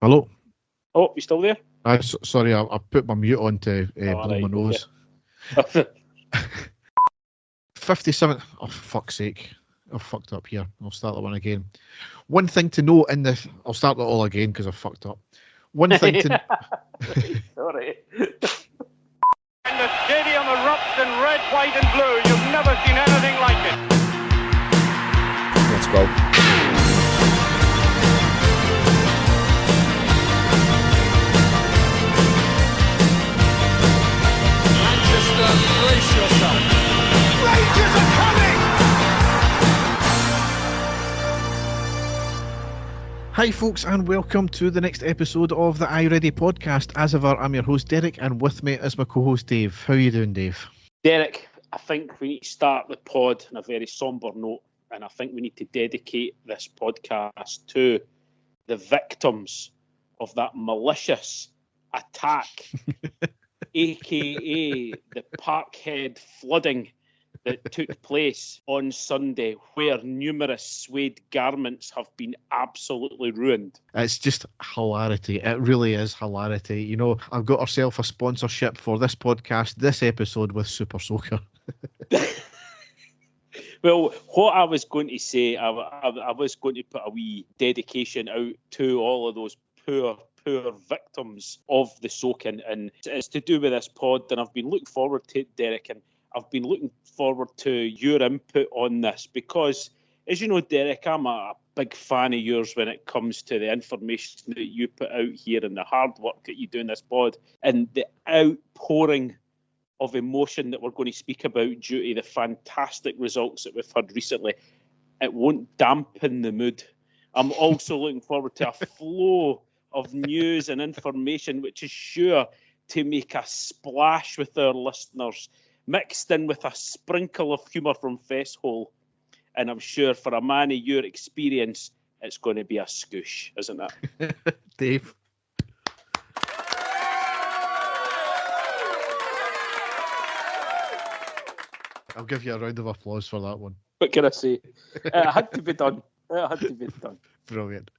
Hello. Oh, you still there? Sorry, I put my mute on to blow right, my nose. Okay. 57. Oh, fuck's sake. I've fucked up here. I'll start that one again. One thing to note in the... I'll start that all again because I've fucked up. One thing to... Sorry. And the stadium erupts in red, white and blue. You've never seen anything like it. Let's go. Manchester, brace yourself. Rangers are coming! Hi folks, and welcome to the next episode of the I Ready podcast. As ever, I'm your host Derek, and with me is my co-host Dave. How are you doing, Dave? Derek, I think we need to start the pod on a very sombre note, and I think we need to dedicate this podcast to the victims of that malicious attack, aka the Parkhead flooding that took place on Sunday, where numerous suede garments have been absolutely ruined. It's just hilarity. It really is hilarity. You know, I've got ourselves a sponsorship for this podcast, this episode with Super Soaker. Well, what I was going to say, I was going to put a wee dedication out to all of those poor victims of the soaking, and it's to do with this pod, and I've been looking forward to it, Derek, and I've been looking forward to your input on this because, as you know, Derek, I'm a big fan of yours when it comes to the information that you put out here and the hard work that you do in this pod and the outpouring of emotion that we're going to speak about due to the fantastic results that we've had recently. It won't dampen the mood. I'm also looking forward to a flow of news and information which is sure to make a splash with our listeners, mixed in with a sprinkle of humour from Festhole. And I'm sure for a man of your experience, it's going to be a scoosh, isn't it? Dave? I'll give you a round of applause for that one. What can I say? It had to be done. Brilliant.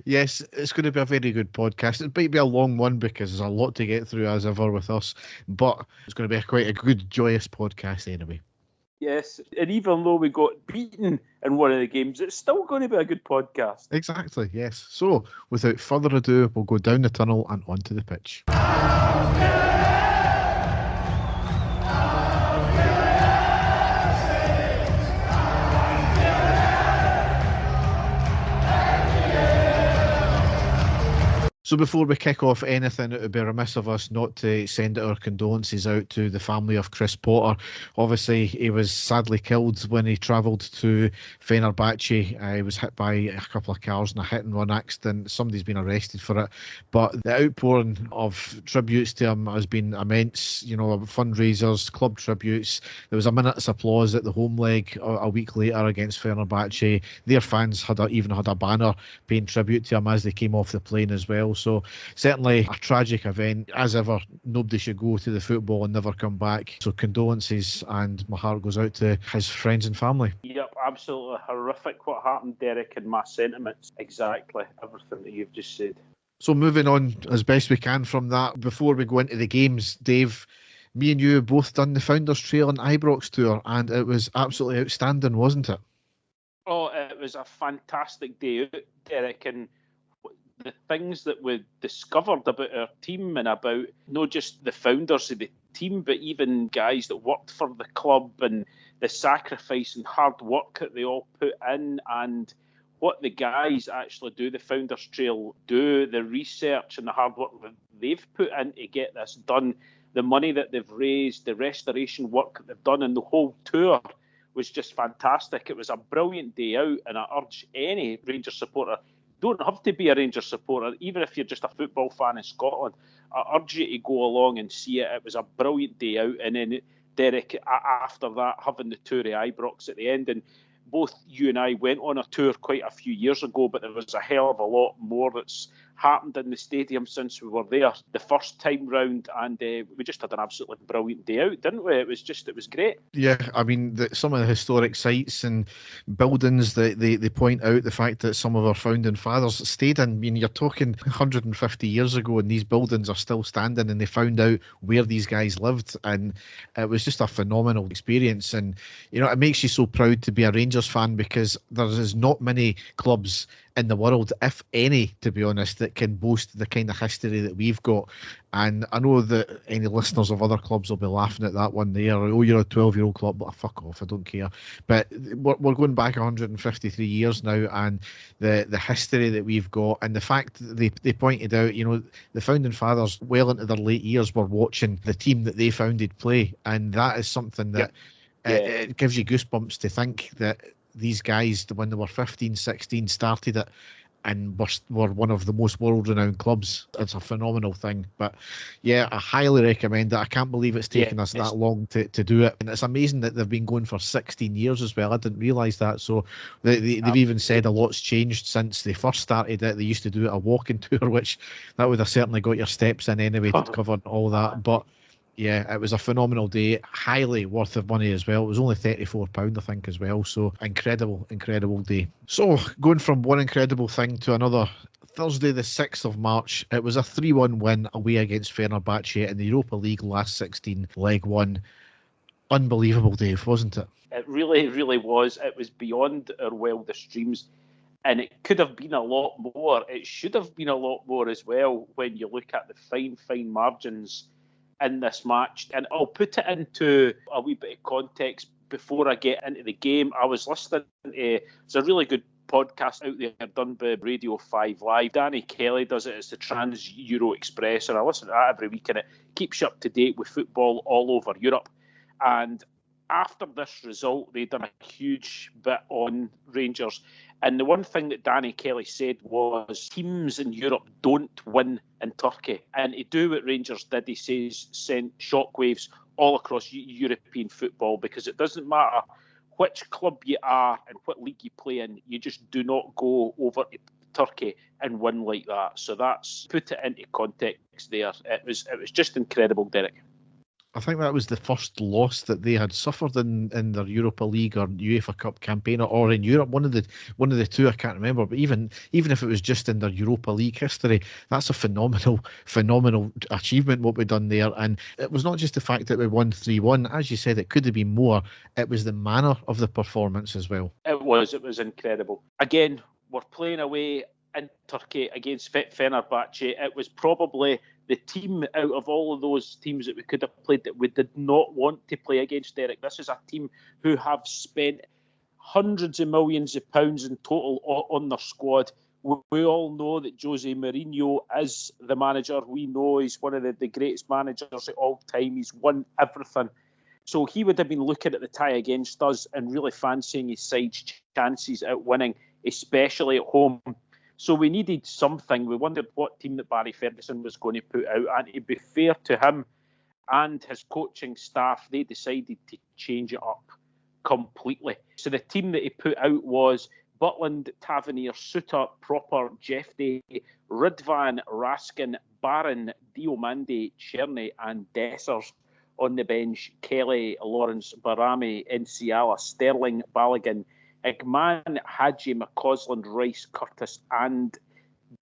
Yes, it's going to be a very good podcast. It might be a long one because there's a lot to get through as ever with us, but it's going to be quite a good, joyous podcast anyway. Yes, and even though we got beaten in one of the games, it's still going to be a good podcast. Exactly, yes. So, without further ado, we'll go down the tunnel and onto the pitch. So before we kick off anything, it would be remiss of us not to send our condolences out to the family of Chris Potter. Obviously, he was sadly killed when he travelled to Fenerbahce. He was hit by a couple of cars in a hit-and-run accident. Somebody's been arrested for it. But the outpouring of tributes to him has been immense. You know, fundraisers, club tributes. There was a minute's applause at the home leg a week later against Fenerbahce. Their fans even had a banner paying tribute to him as they came off the plane as well. So certainly a tragic event. As ever, nobody should go to the football and never come back. So condolences, and my heart goes out to his friends and family. Yep, absolutely horrific what happened, Derek, and my sentiments. Exactly everything that you've just said. So moving on as best we can from that, before we go into the games, Dave, me and you both done the Founders Trail and Ibrox tour, and it was absolutely outstanding, wasn't it? Oh, it was a fantastic day out, Derek, and the things that we discovered about our team and about not just the founders of the team, but even guys that worked for the club, and the sacrifice and hard work that they all put in, and what the guys actually do, the Founders Trail do, the research and the hard work that they've put in to get this done, the money that they've raised, the restoration work that they've done, and the whole tour was just fantastic. It was a brilliant day out, and I urge any Rangers supporter, don't have to be a Rangers supporter, even if you're just a football fan in Scotland, I urge you to go along and see it. It was a brilliant day out, and then Derek, after that, having the tour of Ibrox at the end, and both you and I went on a tour quite a few years ago, but there was a hell of a lot more that's happened in the stadium since we were there the first time round, and we just had an absolutely brilliant day out, didn't we? It was great. Yeah, I mean, some of the historic sites and buildings that they point out the fact that some of our founding fathers stayed in. I mean, you're talking 150 years ago, and these buildings are still standing, and they found out where these guys lived, and it was just a phenomenal experience. And it makes you so proud to be a Rangers fan, because there is not many clubs in the world, if any, to be honest, that can boast the kind of history that we've got. And I know that any listeners of other clubs will be laughing at that one there. Oh, you're a 12-year-old club, but fuck off, I don't care. But we're going back 153 years now, and the history that we've got, and the fact that they pointed out, the founding fathers, well into their late years, were watching the team that they founded play, and that is something that it gives you goosebumps to think that these guys, when they were 15, 16, started it, and were one of the most world-renowned clubs. It's a phenomenal thing. But yeah, I highly recommend it. I can't believe it's taken us that long to do it. And it's amazing that they've been going for 16 years as well. I didn't realise that. So they've even said a lot's changed since they first started it. They used to do it a walking tour, which that would have certainly got your steps in anyway to cover all that. But yeah, it was a phenomenal day, highly worth the money as well. It was only £34, I think, as well. So incredible day. So going from one incredible thing to another, Thursday the 6th of March, it was a 3-1 win away against Fenerbahce in the Europa League Last 16, Leg 1. Unbelievable, Dave, wasn't it? It really, really was. It was beyond our wildest dreams. And it could have been a lot more. It should have been a lot more as well when you look at the fine margins in this match. And I'll put it into a wee bit of context before I get into the game. I was listening to, it's a really good podcast out there done by Radio 5 Live. Danny Kelly does it. It's the Trans Euro Express, and I listen to that every week, and it keeps you up to date with football all over Europe. And after this result, they'd done a huge bit on Rangers. And the one thing that Danny Kelly said was teams in Europe don't win in Turkey. And to do what Rangers did, he says, sent shockwaves all across European football, because it doesn't matter which club you are and what league you play in, you just do not go over to Turkey and win like that. So that's put it into context there. It was just incredible, Derek. I think that was the first loss that they had suffered in their Europa League or UEFA Cup campaign, or in Europe. One of the two, I can't remember. But even if it was just in their Europa League history, that's a phenomenal achievement what we've done there. And it was not just the fact that we won 3-1. As you said, it could have been more. It was the manner of the performance as well. It was incredible. Again, we're playing away in Turkey against Fenerbahce. It was probably the team out of all of those teams that we could have played that we did not want to play against, Derek. This is a team who have spent hundreds of millions of pounds in total on their squad. We all know that Jose Mourinho is the manager. We know he's one of the greatest managers of all time. He's won everything. So he would have been looking at the tie against us and really fancying his side's chances at winning, especially at home. So we needed something. We wondered what team that Barry Ferguson was going to put out. And to be fair to him and his coaching staff, they decided to change it up completely. So the team that he put out was Butland, Tavernier, Suter, Proper, Jeffrey, Ridvan, Raskin, Barron, Diomande, Cherny and Dessers. On the bench, Kelly, Lawrence, Barami, Enciala, Sterling, Balogun, Igman, Hadji, McCausland, Rice, Curtis and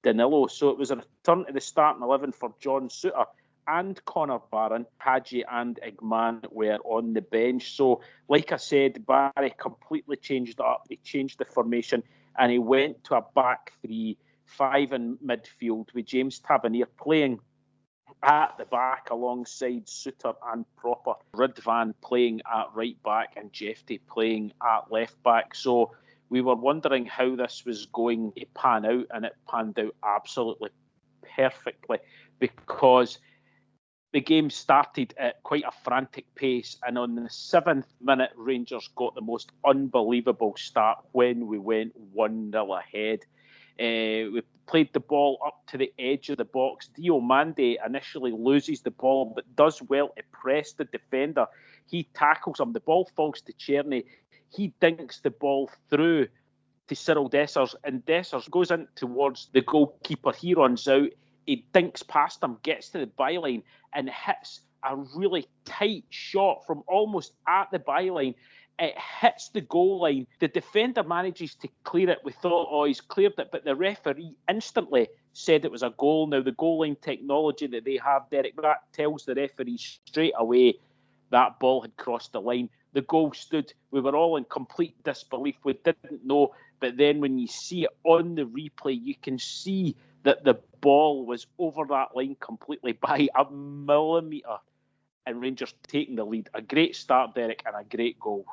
Danilo. So it was a return to the starting 11 for John Suter and Connor Barron. Hadji and Igman were on the bench. So like I said, Barry completely changed it up. He changed the formation and he went to a back three, 5 in midfield with James Tavernier playing at the back alongside Suter and Proper, Ridvan playing at right back and Jeffrey playing at left back. So we were wondering how this was going to pan out, and it panned out absolutely perfectly, because the game started at quite a frantic pace, and on the 7th minute Rangers got the most unbelievable start when we went 1-0 ahead. We played the ball up to the edge of the box. Diomande initially loses the ball but does well to press the defender. He tackles him. The ball falls to Cherny. He dinks the ball through to Cyril Dessers, and Dessers goes in towards the goalkeeper. He runs out, he dinks past him, gets to the byline, and hits a really tight shot from almost at the byline. It hits the goal line. The defender manages to clear it. We thought, oh, he's cleared it, but the referee instantly said it was a goal. Now, the goal line technology that they have, Derek, that tells the referee straight away that ball had crossed the line. The goal stood. We were all in complete disbelief. We didn't know. But then when you see it on the replay, you can see that the ball was over that line completely by a millimetre. And Rangers taking the lead. A great start, Derek, and a great goal.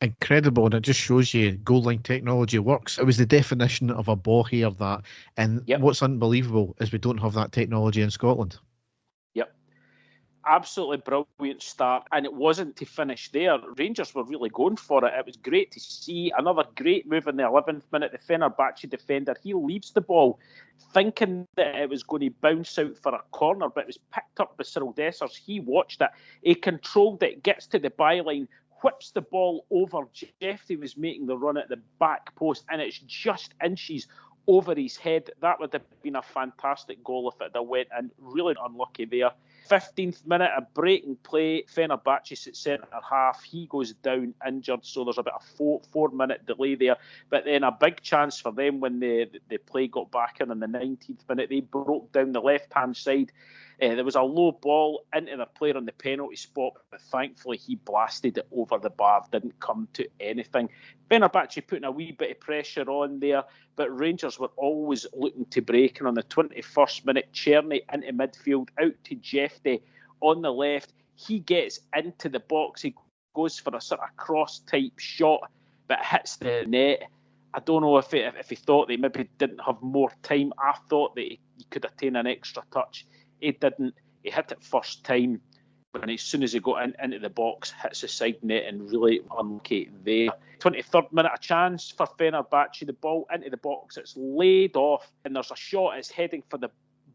Incredible, and it just shows you goal line technology works. It was the definition of a ball here, that. And what's unbelievable is we don't have that technology in Scotland. Yep. Absolutely brilliant start, and it wasn't to finish there. Rangers were really going for it. It was great to see. Another great move in the 11th minute. The Fenerbahce defender, he leaves the ball thinking that it was going to bounce out for a corner, but it was picked up by Cyril Dessers. He watched it, he controlled it, gets to the byline, whips the ball over. Jeffrey was making the run at the back post, and it's just inches over his head. That would have been a fantastic goal if it had went in. Really unlucky there. 15th minute, a breaking play. Fenerbahce at centre half. He goes down injured, so there's about a 4-minute delay there. But then a big chance for them when the play got back in the 19th minute. They broke down the left-hand side. There was a low ball into the player on the penalty spot, but thankfully he blasted it over the bar, didn't come to anything. Fenerbahce putting a wee bit of pressure on there, but Rangers were always looking to break. And on the 21st minute, Czerny into midfield, out to Jeffrey on the left. He gets into the box. He goes for a sort of cross-type shot, but hits the net. I don't know if he thought they maybe didn't have more time. I thought that he could attain an extra touch. He didn't. He hit it first time, but as soon as he got into the box, hits the side net and really unlucky there. 23rd minute, a chance for Fenerbahce. The ball into the box. It's laid off, and there's a shot. It's heading for the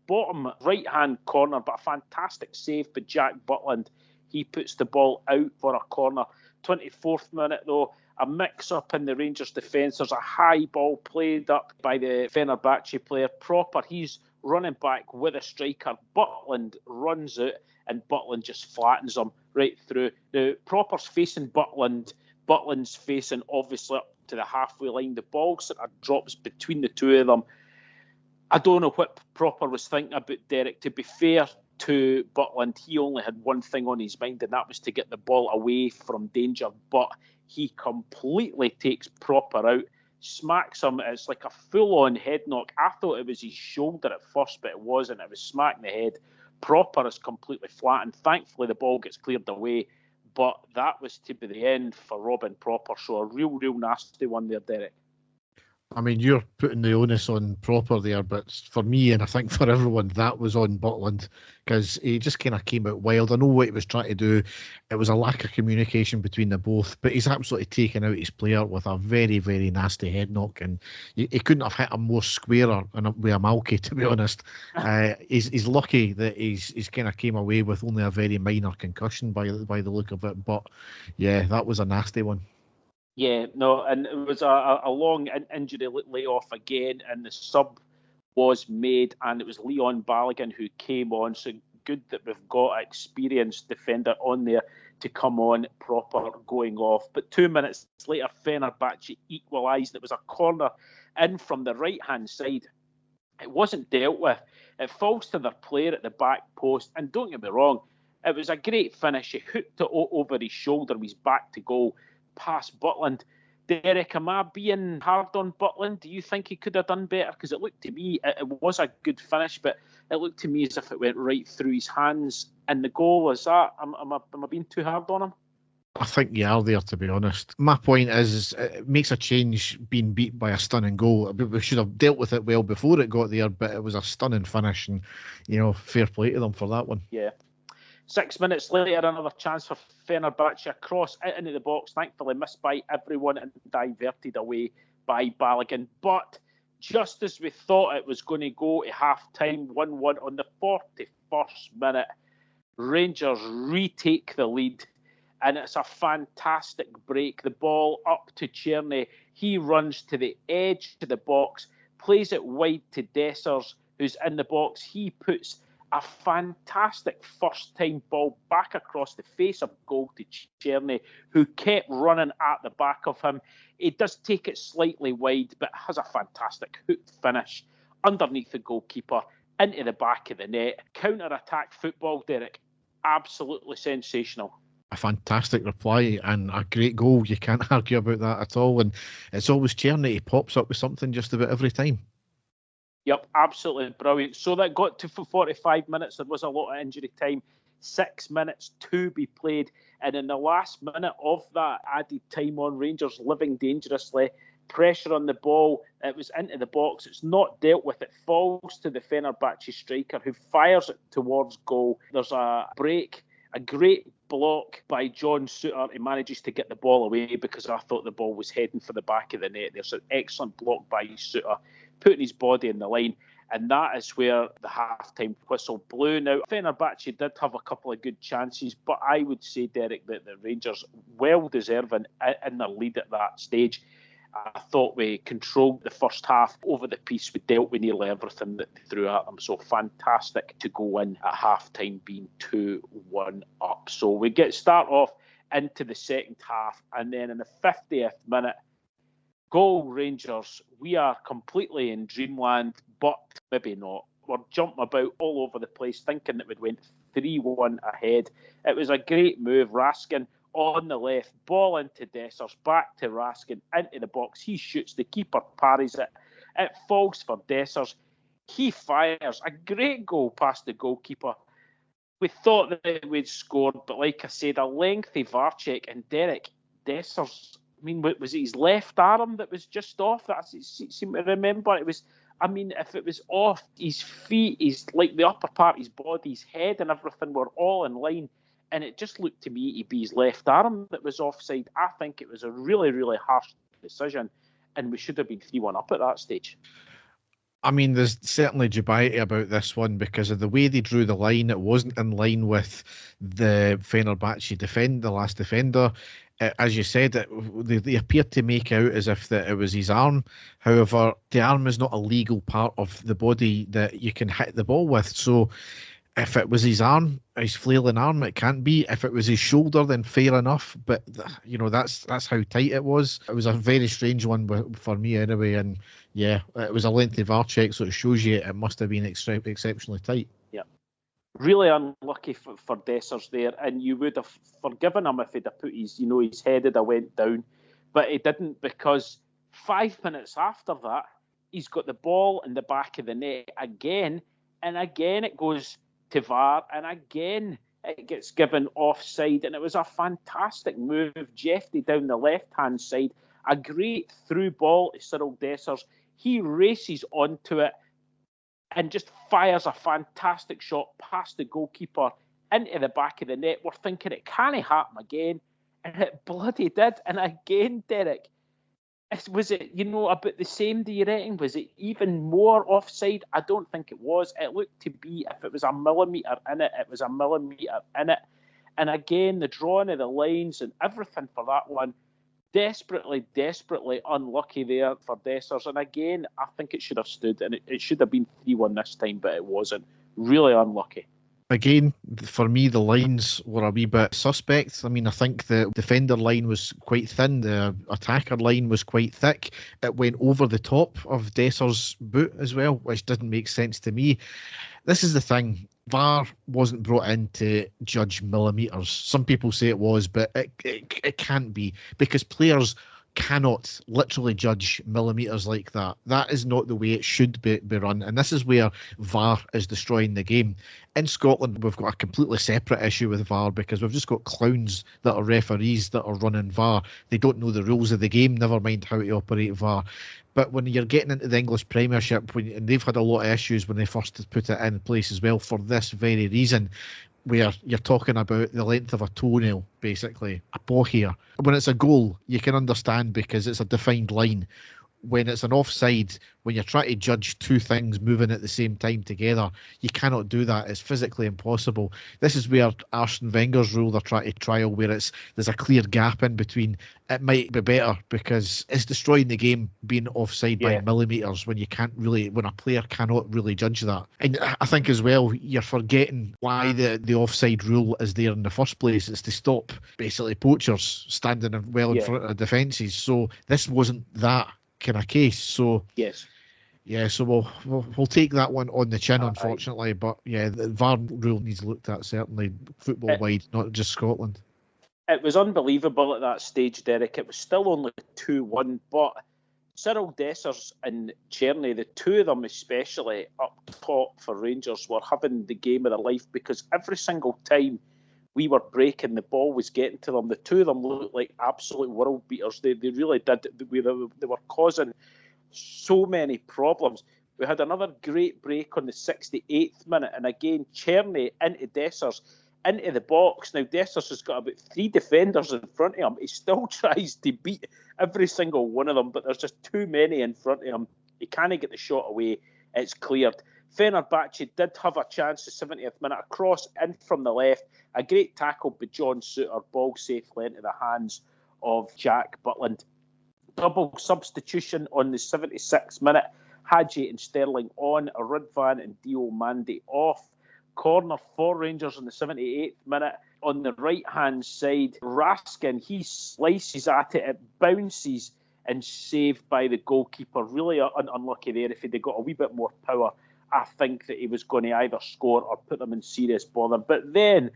bottom right-hand corner, but a fantastic save by Jack Butland. He puts the ball out for a corner. 24th minute, though, a mix-up in the Rangers defence. There's a high ball played up by the Fenerbahce player. Proper, he's running back with a striker. Butland runs out, and Butland just flattens him right through. Now, Proper's facing Butland. Butland's facing, obviously, up to the halfway line. The ball sort of drops between the two of them. I don't know what Proper was thinking about, Derek. To be fair to Butland, he only had one thing on his mind, and that was to get the ball away from danger. But he completely takes Proper out, smacks him. It's like a full-on head knock. I thought it was his shoulder at first, but it wasn't. It was smacking the head. Proper is completely flattened. Thankfully, the ball gets cleared away. But that was to be the end for Robin Proper. So a real nasty one there, Derek. I mean, you're putting the onus on Proper there, but for me, and I think for everyone, that was on Butland, because he just kind of came out wild. I know what he was trying to do. It was a lack of communication between the both, but he's absolutely taken out his player with a very, very nasty head knock, and he couldn't have hit him more squarer with a Malky, to be honest. He's lucky that he's kind of came away with only a very minor concussion by the look of it, but yeah, that was a nasty one. Yeah, no, and it was a long injury layoff again, and the sub was made, and it was Leon Balogun who came on. So good that we've got an experienced defender on there to come on Proper going off. But 2 minutes later, Fenerbahce equalised. It was a corner in from the right-hand side. It wasn't dealt with. It falls to their player at the back post, and don't get me wrong, it was a great finish. He hooked it over his shoulder, he's back to goal. Past Butland. Derek, am I being hard on Butland? Do you think he could have done better? Because it looked to me, it was a good finish, but it looked to me as if it went right through his hands. And the goal, is that, am I being too hard on him? I think you are there, to be honest. My point is, it makes a change being beat by a stunning goal. We should have dealt with it well before it got there, but it was a stunning finish, and, fair play to them for that one. Yeah. 6 minutes later, another chance for Fenerbahce, a cross into the box, thankfully missed by everyone and diverted away by Balogun. But just as we thought it was going to go to half-time, 1-1 on the 41st minute, Rangers retake the lead, and it's a fantastic break. The ball up to Czerny. He runs to the edge of the box, plays it wide to Dessers, who's in the box. He puts a fantastic first-time ball back across the face of goal to Czerny, who kept running at the back of him. He does take it slightly wide, but has a fantastic hooked finish underneath the goalkeeper into the back of the net. Counter-attack football, Derek. Absolutely sensational. A fantastic reply and a great goal. You can't argue about that at all. And it's always Czerny. He pops up with something just about every time. Yep, absolutely brilliant. So that got to 45 minutes. There was a lot of injury time. 6 minutes to be played. And in the last minute of that added time on, Rangers living dangerously. Pressure on the ball. It was into the box. It's not dealt with. It falls to the Fenerbahce striker who fires it towards goal. There's a break. A great block by John Souttar. He manages to get the ball away because I thought the ball was heading for the back of the net. There's an excellent block by Souttar, putting his body in the line. And that is where the half-time whistle blew. Now, Fenerbahce did have a couple of good chances, but I would say, Derek, that the Rangers well deserving in their lead at that stage. I thought we controlled the first half over the piece. We dealt with nearly everything that they threw at them. So fantastic to go in at half-time being 2-1 up. So we start off into the second half, and then in the 50th minute, goal Rangers. We are completely in dreamland, but maybe not. We're jumping about all over the place, thinking that we'd went 3-1 ahead. It was a great move. Raskin on the left, ball into Dessers, back to Raskin, into the box. He shoots, the keeper parries it. It falls for Dessers. He fires a great goal past the goalkeeper. We thought that we'd scored, but like I said, a lengthy VAR check, and Derek Dessers, I mean, was it his left arm that was just off? I seem to remember it was. I mean, if it was off, his feet, the upper part of his body, his head and everything were all in line. And it just looked to me to be his left arm that was offside. I think it was a really, really harsh decision, and we should have been 3-1 up at that stage. I mean, there's certainly dubiety about this one because of the way they drew the line. It wasn't in line with the Fenerbahce the last defender. As you said, they appeared to make out as if that it was his arm. However, the arm is not a legal part of the body that you can hit the ball with. So if it was his arm, his flailing arm, it can't be. If it was his shoulder, then fair enough. But, you know, that's how tight it was. It was a very strange one for me anyway. And, yeah, it was a lengthy VAR check, so it shows you it must have been exceptionally tight. Yeah. Really unlucky for Dessers there. And you would have forgiven him if he'd have put his head had went down. But he didn't, because 5 minutes after that, he's got the ball in the back of the net again. And again, it goes to VAR, and again it gets given offside, and it was a fantastic move. Jeffy down the left-hand side, a great through ball to Cyril Dessers. He races onto it and just fires a fantastic shot past the goalkeeper into the back of the net. We're thinking it can't happen again, and it bloody did. And again, Derek, was it, about the same, do you reckon? Was it even more offside? I don't think it was. It looked to be, if it was a millimetre in it, it was a millimetre in it. And again, the drawing of the lines and everything for that one, desperately unlucky there for Dessers. And again, I think it should have stood, and it should have been 3-1 this time, but it wasn't. Really unlucky. Again, for me, the lines were a wee bit suspect. I mean, I think the defender line was quite thin. The attacker line was quite thick. It went over the top of Dessers' boot as well, which didn't make sense to me. This is the thing. VAR wasn't brought in to judge millimetres. Some people say it was, but it can't be, because players cannot literally judge millimetres like that. That is not the way it should be run, and this is where VAR is destroying the game. In Scotland, we've got a completely separate issue with VAR because we've just got clowns that are referees that are running VAR. They don't know the rules of the game, never mind how to operate VAR. But when you're getting into the English Premiership, and they've had a lot of issues when they first put it in place as well for this very reason, where you're talking about the length of a toenail, basically, a paw hair. When it's a goal, you can understand because it's a defined line. when it's an offside, when you're trying to judge two things moving at the same time together, you cannot do that. It's physically impossible. This is where Arsene Wenger's rule they're trying to trial, where there's a clear gap in between. It might be better because it's destroying the game being offside by millimetres when a player cannot really judge that. And I think as well, you're forgetting why the offside rule is there in the first place. It's to stop basically poachers standing well in front of defences. So this wasn't that kind of case. So so we'll take that one on the chin, unfortunately. But yeah, the VAR rule needs looked at, certainly football wide, not just Scotland. It was unbelievable at that stage, Derek. It was still only 2-1, but Cyril Dessers and Czerny, the two of them especially up top for Rangers, were having the game of their life, because every single time we were breaking, the ball was getting to them. The two of them looked like absolute world beaters. They really did. They were causing so many problems. We had another great break on the 68th minute, and again, Czerny into Dessers, into the box. Now, Dessers has got about 3 defenders in front of him. He still tries to beat every single one of them, but there's just too many in front of him. He can't get the shot away. It's cleared. Fenerbahce did have a chance the 70th minute, a cross in from the left, a great tackle by John Souttar, ball safely into the hands of Jack Butland. Double substitution on the 76th minute, Hadji and Sterling on, Rudvan and Diomande off. Corner for Rangers in the 78th minute. On the right-hand side, Raskin, he slices at it, it bounces and saved by the goalkeeper. Really unlucky there. If he'd have got a wee bit more power, I think that he was going to either score or put them in serious bother. But then,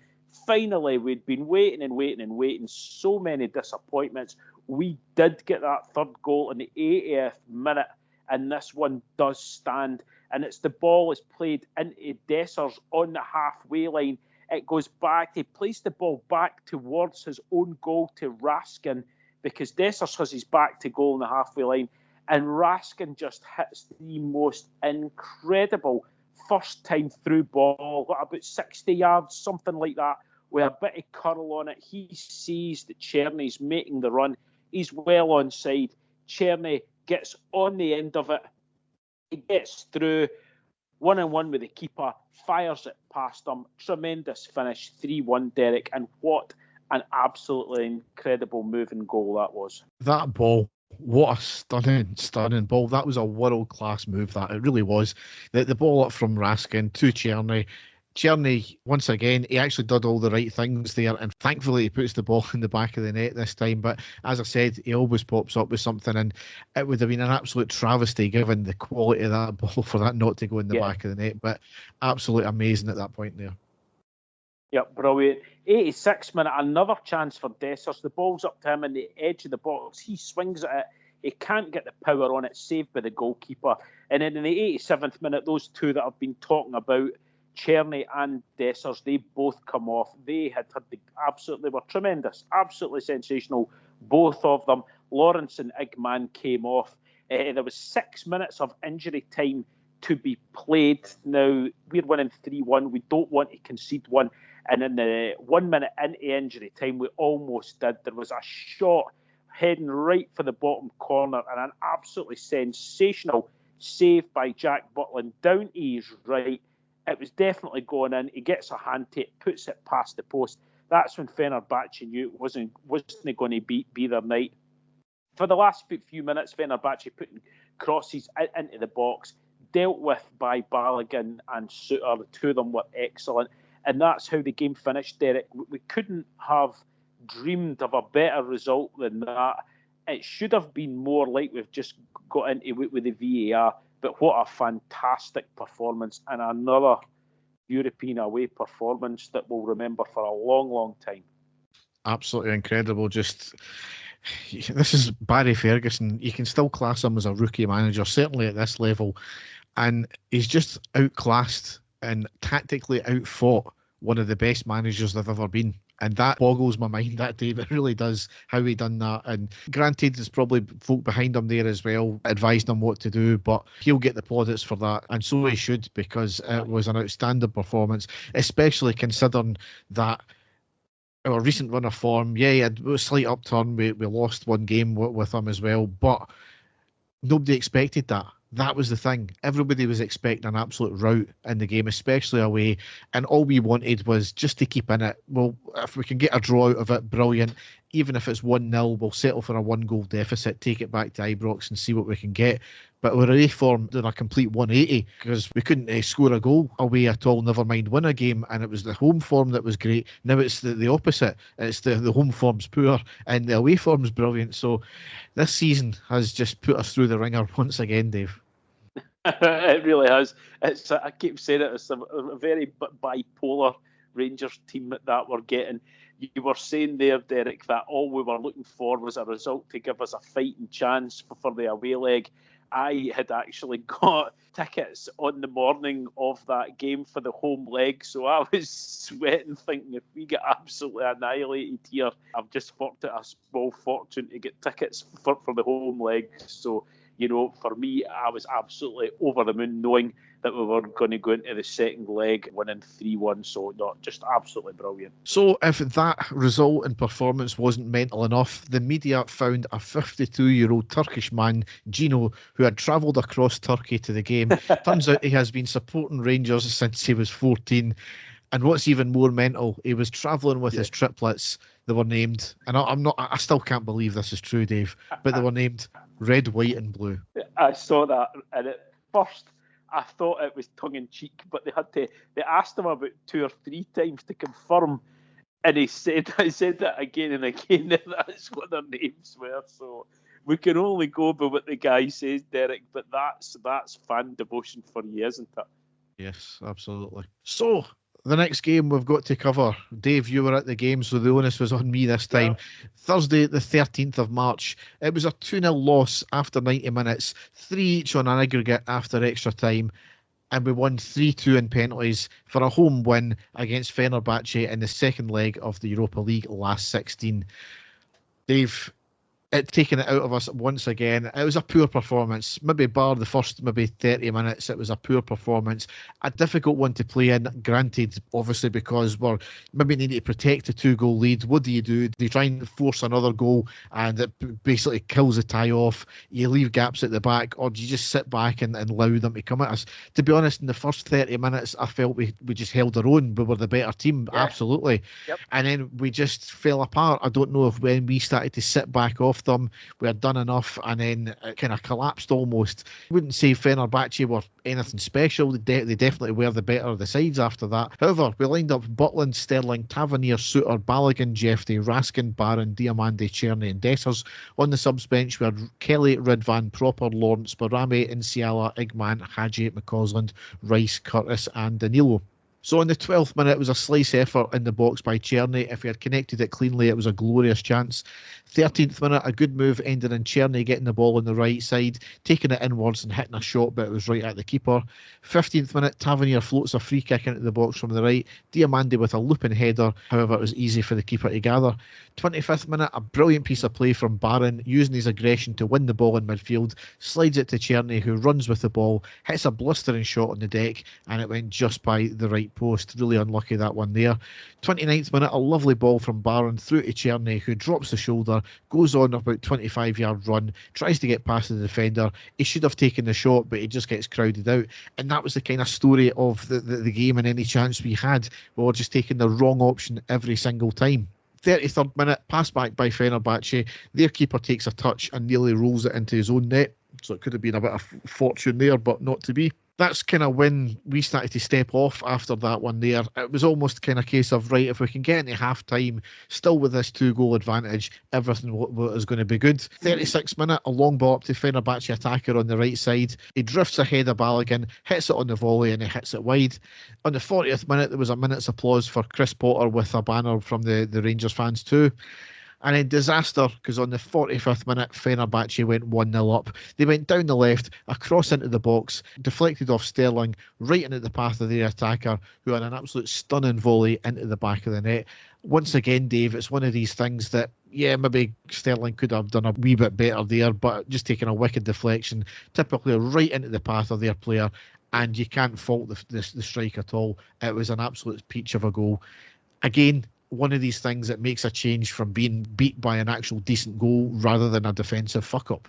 finally, we'd been waiting, so many disappointments. We did get that third goal in the 80th minute, and this one does stand. And it's the ball is played into Dessers on the halfway line. It goes back. He plays the ball back towards his own goal to Raskin, because Dessers has his back to goal on the halfway line. And Raskin just hits the most incredible first time through ball, about 60 yards, something like that, with a bit of curl on it. He sees that Czerny's making the run. He's well onside. Czerny gets on the end of it. He gets through, 1-on-1 with the keeper, fires it past him. Tremendous finish, 3-1, Derek. And what an absolutely incredible moving goal that was. That ball, what a stunning ball. That was a world-class move, that. It really was. The ball up from Raskin to Czerny. Czerny, once again, he actually did all the right things there, and thankfully he puts the ball in the back of the net this time. But as I said, he always pops up with something, and it would have been an absolute travesty given the quality of that ball for that not to go in the back of the net. But absolutely amazing at that point there. Yep, brilliant. 86th minute, another chance for Dessers. The ball's up to him in the edge of the box. He swings at it. He can't get the power on it, saved by the goalkeeper. And then in the 87th minute, those two that I've been talking about, Czerny and Dessers, they both come off. They they were tremendous, absolutely sensational, both of them. Lawrence and Igman came off. There was 6 minutes of injury time to be played. Now, we're winning 3-1. We don't want to concede one. And in the 1 minute into injury time, we almost did. There was a shot heading right for the bottom corner and an absolutely sensational save by Jack Butland down to his right. It was definitely going in. He gets a hand to it, puts it past the post. That's when Fenerbahce knew it wasn't going to be their night. For the last few minutes, Fenerbahce putting crosses into the box, dealt with by Balogun and Souttar. The two of them were excellent. And that's how the game finished, Derek. We couldn't have dreamed of a better result than that. It should have been more like we've just got into it with the VAR. But what a fantastic performance, and another European away performance that we'll remember for a long, long time. Absolutely incredible. This is Barry Ferguson. You can still class him as a rookie manager, certainly at this level. And he's just outclassed and tactically outfought one of the best managers they've ever been. And that boggles my mind that day. It really does, how he done that. And granted, there's probably folk behind him there as well, advising him what to do, but he'll get the plaudits for that. And so he should, because it was an outstanding performance, especially considering that our recent run of form, he had a slight upturn. We lost one game with him as well, but nobody expected that. That was the thing. Everybody was expecting an absolute rout in the game, especially away. And all we wanted was just to keep in it. Well, if we can get a draw out of it, brilliant. Even if it's 1-0, we'll settle for a 1-goal deficit, take it back to Ibrox and see what we can get. But we're away form did a complete 180 because we couldn't score a goal away at all, never mind win a game. And it was the home form that was great. Now it's the opposite. It's the home form's poor and the away form's brilliant. So this season has just put us through the ringer once again, Dave. It really has. I keep saying it, it's a very bipolar Rangers team that we're getting. You were saying there, Derek, that all we were looking for was a result to give us a fighting chance for the away leg. I had actually got tickets on the morning of that game for the home leg, so I was sweating thinking if we get absolutely annihilated here, I've just forked out a small fortune to get tickets for the home leg. So, you know, for me, I was absolutely over the moon knowing that we were going to go into the second leg winning 3-1. So, no, just absolutely brilliant. So, if that result and performance wasn't mental enough, the media found a 52-year-old Turkish man, Gino, who had travelled across Turkey to the game. Turns out he has been supporting Rangers since he was 14. And what's even more mental, he was travelling with his triplets. They were named, and I still can't believe this is true, Dave, but they were named Red, White and Blue. I saw that, and at first I thought it was tongue-in-cheek, but they asked him about 2 or 3 times to confirm, and I said that again and again, that that's what their names were. So we can only go by what the guy says, Derek, but that's fan devotion for you, isn't it? Yes, absolutely. So, the next game we've got to cover. Dave, you were at the game, so the onus was on me this time. Yeah. Thursday, the 13th of March. It was a 2-0 loss after 90 minutes, 3 each on an aggregate after extra time, and we won 3-2 in penalties for a home win against Fenerbahce in the second leg of the Europa League Last 16. Dave, it taken it out of us once again. It was a poor performance. Maybe bar the first 30 minutes, it was a poor performance. A difficult one to play in, granted, obviously, because we're maybe needing to protect a 2-goal lead. What do? Do you try and force another goal and it basically kills the tie off? You leave gaps at the back, or do you just sit back and allow them to come at us? To be honest, in the first 30 minutes, I felt we just held our own. We were the better team, absolutely. Yep. And then we just fell apart. I don't know if when we started to sit back off them, we had done enough, and then it kind of collapsed almost. I wouldn't say Fenerbahce were anything special. They definitely were the better of the sides after that. However, we lined up Butland, Sterling, Tavernier, Suter, Balogun, Jeffrey, Raskin, Barron, Diamande, Czerny and Dessers. On the subs bench we had Kelly, Ridvan, Proper, Lawrence, Barame, Inciala, Igman, Hadji, McCausland, Rice, Curtis and Danilo. So in the 12th minute, it was a slice effort in the box by Czerny. If he had connected it cleanly, it was a glorious chance. 13th minute, a good move ended in Czerny getting the ball on the right side, taking it inwards and hitting a shot, but it was right at the keeper. 15th minute, Tavernier floats a free kick into the box from the right. Diamande with a looping header. However, it was easy for the keeper to gather. 25th minute, a brilliant piece of play from Barron, using his aggression to win the ball in midfield, slides it to Czerny, who runs with the ball, hits a blistering shot on the deck, and it went just by the right post. Really unlucky, that one there. 29th minute, a lovely ball from Barron through to Czerny, who drops the shoulder, goes on about 25-yard run, tries to get past the defender. He should have taken the shot, but he just gets crowded out. And that was the kind of story of the game, and any chance we had, we were just taking the wrong option every single time. 33rd minute, pass back by Fenerbahce. Their keeper takes a touch and nearly rolls it into his own net. So it could have been a bit of fortune there, but not to be. That's kind of when we started to step off after that one there. It was almost kind of a case of, right, if we can get into half-time, still with this 2-goal advantage, everything is going to be good. 36th minute, a long ball up to Fenerbahce attacker on the right side. He drifts ahead of Balogun, hits it on the volley, and he hits it wide. On the 40th minute, there was a minute's applause for Chris Potter with a banner from the Rangers fans too. And then disaster, because on the 45th minute, Fenerbahce went 1-0 up. They went down the left, across into the box, deflected off Sterling, right into the path of the attacker, who had an absolute stunning volley into the back of the net. Once again, Dave, it's one of these things that, yeah, maybe Sterling could have done a wee bit better there, but just taking a wicked deflection, typically right into the path of their player, and you can't fault the strike at all. It was an absolute peach of a goal. Again, one of these things that makes a change from being beat by an actual decent goal rather than a defensive fuck-up.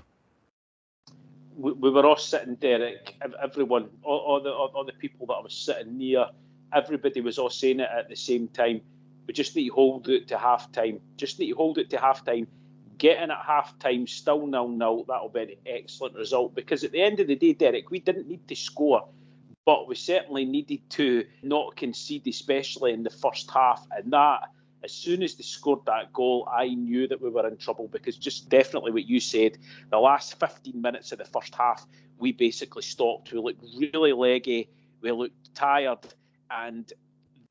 we were all sitting, Derek, everyone, all the people that I was sitting near, everybody was all saying it at the same time. We just need to hold it to half-time. Getting at half-time, still 0-0, that'll be an excellent result. Because at the end of the day, Derek, we didn't need to score, but we certainly needed to not concede, especially in the first half. And that, as soon as they scored that goal, I knew that we were in trouble, because just definitely what you said, the last 15 minutes of the first half, we basically stopped. We looked really leggy, we looked tired, and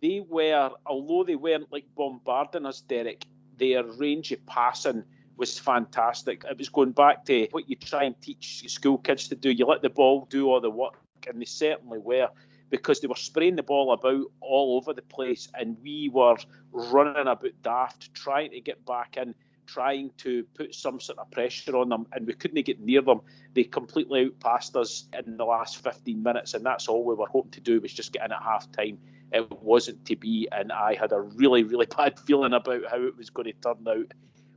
they were, although they weren't like bombarding us, Derek, their range of passing was fantastic. It was going back to what you try and teach school kids to do. You let the ball do all the work, and they certainly were, because they were spraying the ball about all over the place, and we were running about daft, trying to get back in, trying to put some sort of pressure on them, and we couldn't get near them. They completely outpassed us in the last 15 minutes, and that's all we were hoping to do, was just get in at half-time. It wasn't to be, and I had a really, really bad feeling about how it was going to turn out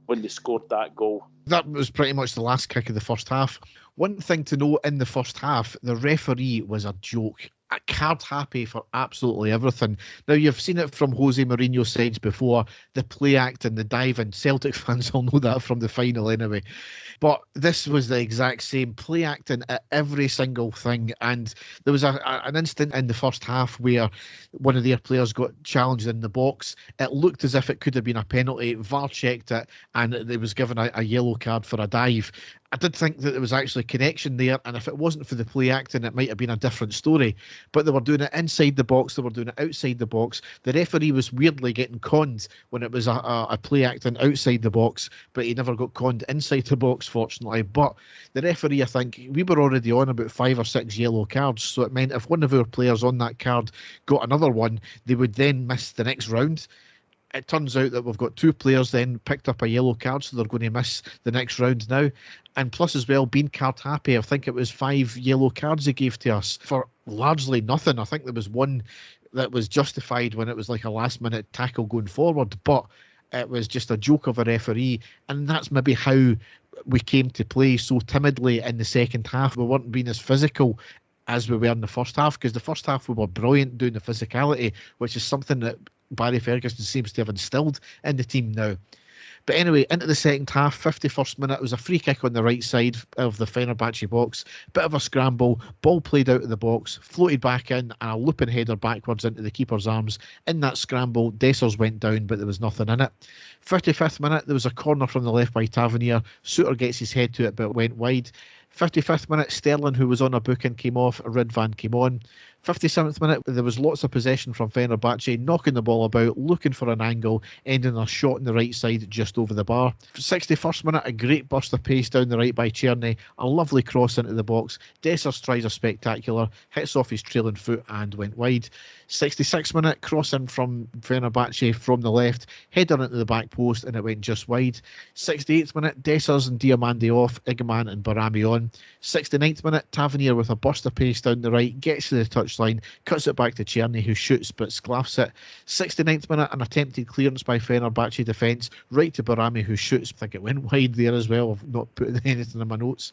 when they scored that goal. That was pretty much the last kick of the first half. One thing to note in the first half, the referee was a joke. A card happy for absolutely everything. Now, you've seen it from Jose Mourinho's sides before, the play act and the diving. Celtic fans all know that from the final anyway. But this was the exact same, play acting at every single thing. And there was an instant in the first half where one of their players got challenged in the box. It looked as if it could have been a penalty. VAR checked it, and it was given a yellow card for a dive. I did think that there was actually connection there, and if it wasn't for the play acting, it might have been a different story. But they were doing it inside the box, they were doing it outside the box. The referee was weirdly getting conned when it was a play acting outside the box, but he never got conned inside the box, fortunately. But the referee, I think, we were already on about 5 or 6 yellow cards, so it meant if one of our players on that card got another one, they would then miss the next round. It turns out that we've got 2 players then picked up a yellow card, so they're going to miss the next round now. And plus as well, being card happy, I think it was 5 yellow cards they gave to us for largely nothing. I think there was one that was justified when it was like a last minute tackle going forward, but it was just a joke of a referee. And that's maybe how we came to play so timidly in the second half. We weren't being as physical as we were in the first half, because the first half we were brilliant doing the physicality, which is something that Barry Ferguson seems to have instilled in the team now. But anyway, into the second half, 51st minute, it was a free kick on the right side of the Fenerbahce box. Bit of a scramble, ball played out of the box, floated back in, and a looping header backwards into the keeper's arms. In that scramble, Dessers went down, but there was nothing in it. 55th minute, there was a corner from the left by Tavernier. Suter gets his head to it, but it went wide. 55th minute, Sterling, who was on a booking, came off. Ridvan came on. 57th minute, there was lots of possession from Fenerbahce, knocking the ball about, looking for an angle, ending a shot on the right side just over the bar. 61st minute, a great burst of pace down the right by Czerny, a lovely cross into the box. Dessers tries a spectacular, hits off his trailing foot and went wide. 66th minute, cross in from Fenerbahce from the left, header into the back post, and it went just wide. 68th minute, Dessers and Diomande off, Igman and Barami on. 69th minute, Tavernier with a burst of pace down the right, gets to the touchline, cuts it back to Czerny, who shoots but sclaffs it. 69th minute, an attempted clearance by Fenerbahce defence, right to Barami, who shoots. I think it went wide there as well. I've not put anything in my notes.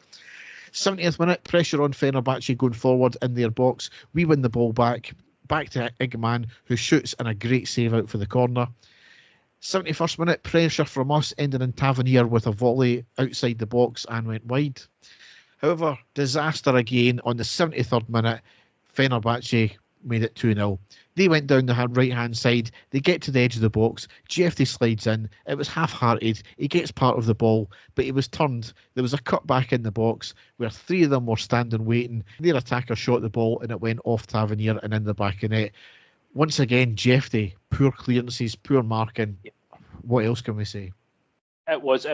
70th minute, pressure on Fenerbahce going forward in their box. We win the ball back to Igman, who shoots, and a great save out for the corner. 71st minute, pressure from us, ending in Tavernier with a volley outside the box and went wide. However, disaster again on the 73rd minute. Fenerbahce made it 2-0. They went down the right-hand side. They get to the edge of the box. Jeffy slides in. It was half-hearted. He gets part of the ball, but he was turned. There was a cut back in the box where 3 of them were standing waiting. Their attacker shot the ball, and it went off Tavernier and in the back of net. Once again, Jeffy, poor clearances, poor marking. What else can we say? It was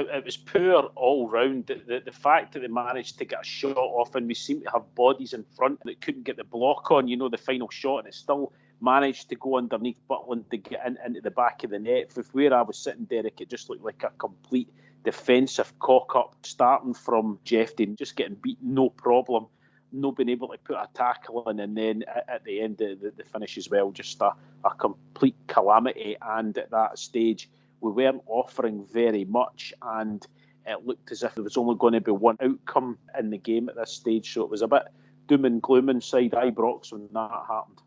poor all round. The fact that they managed to get a shot off, and we seem to have bodies in front that couldn't get the block on, the final shot, and it still managed to go underneath Butland to get into the back of the net. With where I was sitting, Derek, it just looked like a complete defensive cock-up, starting from Jeffy, just getting beaten, no problem. Not being able to put a tackle in, and then at the end of the finish as well, just a complete calamity. And at that stage, we weren't offering very much, and it looked as if there was only going to be one outcome in the game at this stage. So it was a bit doom and gloom inside Ibrox when that happened.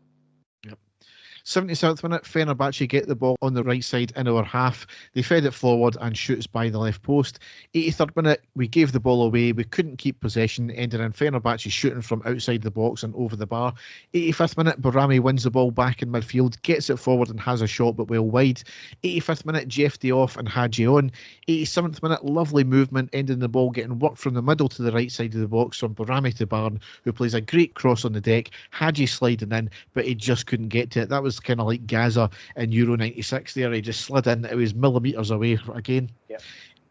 77th minute, Fenerbahce get the ball on the right side in our half. They fed it forward and shoots by the left post. 83rd minute, we gave the ball away. We couldn't keep possession, ending in Fenerbahce shooting from outside the box and over the bar. 85th minute, Barami wins the ball back in midfield, gets it forward and has a shot but well wide. 85th minute, Jefty off and Hadji on. 87th minute, lovely movement, ending the ball getting worked from the middle to the right side of the box from Barami to Barn, who plays a great cross on the deck. Hadji sliding in, but he just couldn't get to it. That was kind of like Gaza in Euro 96 there. He just slid in. It was millimetres away again. Yep.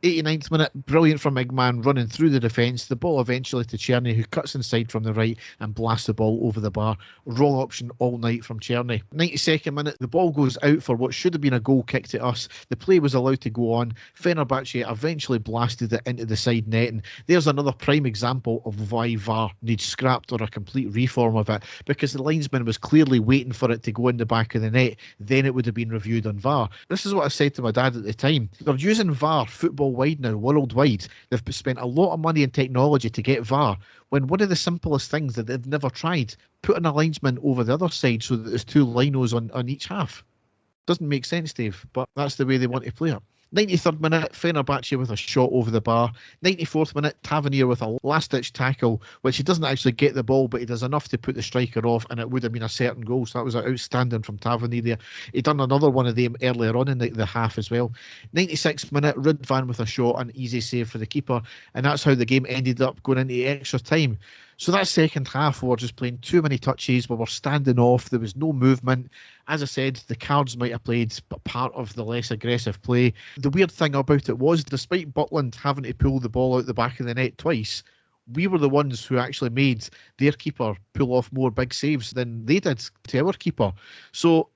89th minute, brilliant from Igman running through the defence. The ball eventually to Czerny, who cuts inside from the right and blasts the ball over the bar. Wrong option all night from Czerny. 92nd minute, the ball goes out for what should have been a goal kick to us. The play was allowed to go on. Fenerbahce eventually blasted it into the side net, and there's another prime example of why VAR needs scrapped or a complete reform of it, because the linesman was clearly waiting for it to go in the back of the net. Then it would have been reviewed on VAR. This is what I said to my dad at the time. They're using VAR football wide now, worldwide. They've spent a lot of money and technology to get VAR, when one of the simplest things that they've never tried, putting a linesman over the other side so that there's two linos on each half. Doesn't make sense, Dave, but that's the way they want to play it. 93rd minute, Fenerbahce with a shot over the bar. 94th minute, Tavernier with a last-ditch tackle, which he doesn't actually get the ball, but he does enough to put the striker off, and it would have been a certain goal. So that was outstanding from Tavernier there. He done another one of them earlier on in the half as well. 96th minute, Rudvan with a shot, an easy save for the keeper, and that's how the game ended up going into extra time. So that second half, we were just playing too many touches. We were standing off. There was no movement. As I said, the cards might have played part of the less aggressive play. The weird thing about it was, despite Butland having to pull the ball out the back of the net twice, we were the ones who actually made their keeper pull off more big saves than they did to our keeper. So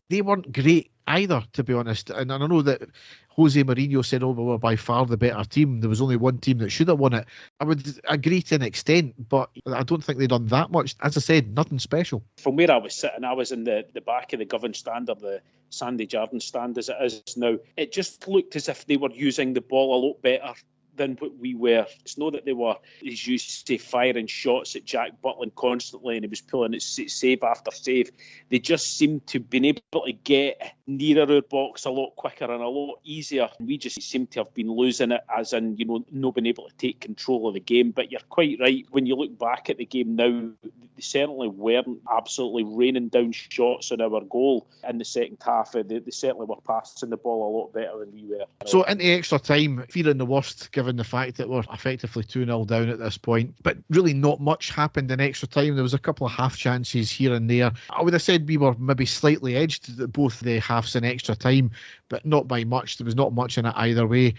they weren't great either, to be honest. And I know that Jose Mourinho said, we were by far the better team. There was only one team that should have won it. I would agree to an extent, but I don't think they'd done that much. As I said, nothing special. From where I was sitting, I was in the back of the Govan stand, or the Sandy Jardine stand as it is now. It just looked as if they were using the ball a lot better than what we were. It's not that they were, as you say, firing shots at Jack Butland constantly and he was pulling it save after save. They just seemed to have been able to get nearer our box a lot quicker and a lot easier. We just seem to have been losing it, as in, not being able to take control of the game. But you're quite right. When you look back at the game now, they certainly weren't absolutely raining down shots on our goal in the second half. They certainly were passing the ball a lot better than we were. So into extra time, fearing the worst, given the fact that we're effectively 2-0 down at this point. But really not much happened in extra time. There was a couple of half chances here and there. I would have said we were maybe slightly edged at both the halves in extra time, but not by much. There was not much in it either way.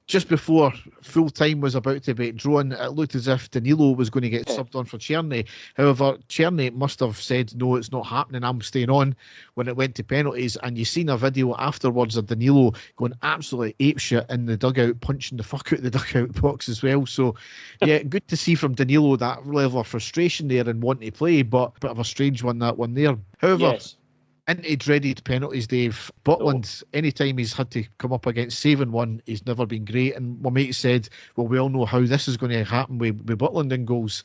Just before full time was about to be drawn, it looked as if Danilo was going to get subbed on for Czerny. However, Czerny must have said, no, it's not happening, I'm staying on, when it went to penalties. And you've seen a video afterwards of Danilo going absolutely apeshit in the dugout, punching the fuck out of the dugout box as well. So, yeah, good to see from Danilo that level of frustration there and wanting to play, but a bit of a strange one, that one there. However, yes. Into dreaded penalties, Dave. Butland, anytime he's had to come up against saving one, he's never been great. And my mate said, well, we all know how this is going to happen with Butland in goals.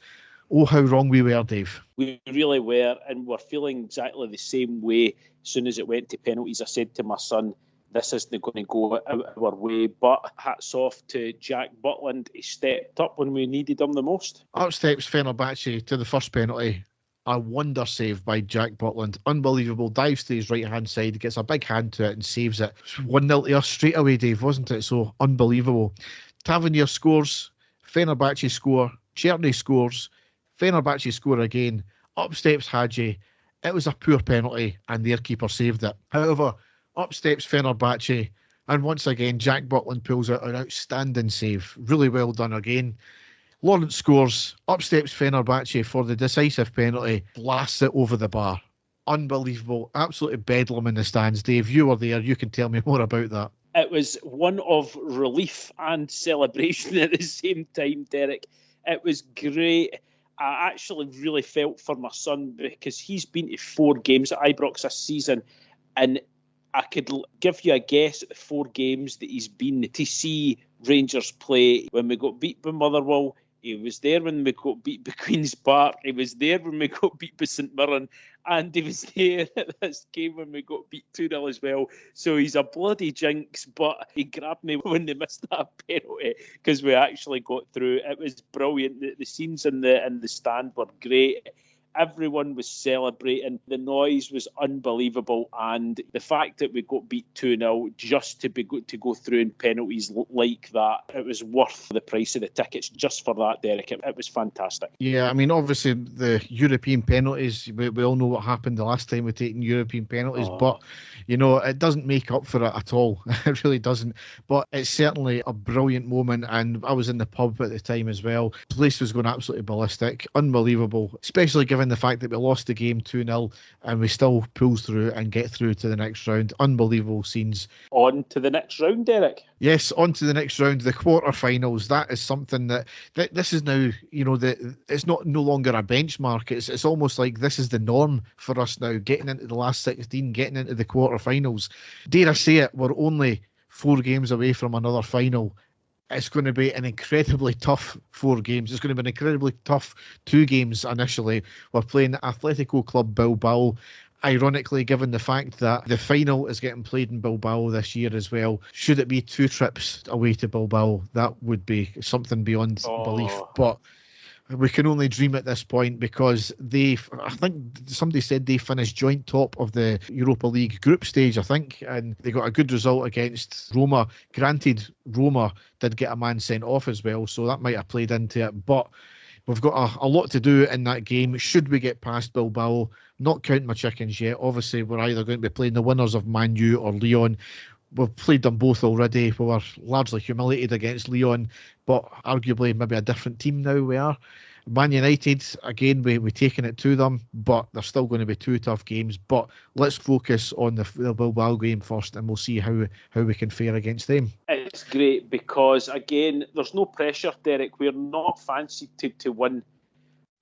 Oh, how wrong we were, Dave. We really were, and we're feeling exactly the same way as soon as it went to penalties. I said to my son, this isn't going to go out our way, but hats off to Jack Butland. He stepped up when we needed him the most. Up steps Fenerbahce to the first penalty. A wonder save by Jack Butland. Unbelievable. Dives to his right-hand side, gets a big hand to it and saves it. 1-0 to us straight away, Dave, wasn't it? So unbelievable. Tavernier scores. Fenerbahce score. Czerny scores. Fenerbahce score again. Up steps Hadji. It was a poor penalty and their keeper saved it. However, up steps Fenerbahce. And once again, Jack Butland pulls out an outstanding save. Really well done again. Lawrence scores, up steps Fenerbahce for the decisive penalty, blasts it over the bar. Unbelievable, absolutely bedlam in the stands. Dave, you were there, you can tell me more about that. It was one of relief and celebration at the same time, Derek. It was great. I actually really felt for my son because he's been to 4 games at Ibrox this season, and I could give you a guess at the 4 games that he's been to see Rangers play. When we got beat by Motherwell, he was there when we got beat by Queen's Park. He was there when we got beat by St Mirren. And he was there at this game when we got beat 2-0 as well. So he's a bloody jinx, but he grabbed me when they missed that penalty because we actually got through. It was brilliant. The scenes in the stand were great. Everyone was celebrating. The noise was unbelievable. And the fact that we got beat 2-0 just to go through in penalties like that, it was worth the price of the tickets just for that, Derek. It was fantastic. Yeah, I mean, obviously, the European penalties, we all know what happened the last time we taken European penalties, but, you know, it doesn't make up for it at all. It really doesn't. But it's certainly a brilliant moment. And I was in the pub at the time as well. The place was going absolutely ballistic. Unbelievable, especially given the fact that we lost the game 2-0 and we still pull through and get through to the next round. Unbelievable scenes. On to the next round, Derek. Yes, on to the next round, the quarterfinals. That is something that this is now, you know, it's no longer a benchmark. It's almost like this is the norm for us now, getting into the last 16, getting into the quarterfinals. Dare I say it, we're only 4 games away from another final. It's going to be an incredibly tough 4 games. It's going to be an incredibly tough 2 games initially. We're playing Atletico Club Bilbao. Ironically, given the fact that the final is getting played in Bilbao this year as well, should it be 2 trips away to Bilbao, that would be something beyond belief. But we can only dream at this point because I think somebody said they finished joint top of the Europa League group stage, I think, and they got a good result against Roma. Granted, Roma did get a man sent off as well, so that might have played into it, but we've got a lot to do in that game. Should we get past Bilbao? Not counting my chickens yet. Obviously, we're either going to be playing the winners of Man U or Lyon. We've played them both already. We were largely humiliated against Lyon, but arguably maybe a different team now we are. Man United, again, we're taking it to them, but they're still going to be 2 tough games. But let's focus on the Bilbao game first, and we'll see how we can fare against them. It's great because, again, there's no pressure, Derek. We're not fancied to win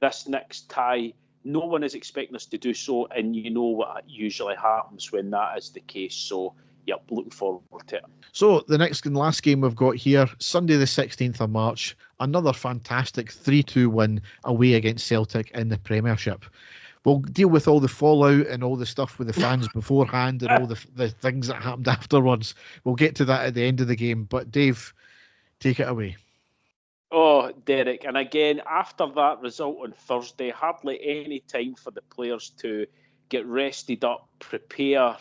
this next tie. No one is expecting us to do so, and you know what usually happens when that is the case. So, yep, looking forward to it. So the next and last game we've got here, Sunday the 16th of March, another fantastic 3-2 win away against Celtic in the Premiership. We'll deal with all the fallout and all the stuff with the fans beforehand and all the things that happened afterwards. We'll get to that at the end of the game. But Dave, take it away. Oh, Derek. And again, after that result on Thursday, hardly any time for the players to get rested up, prepare,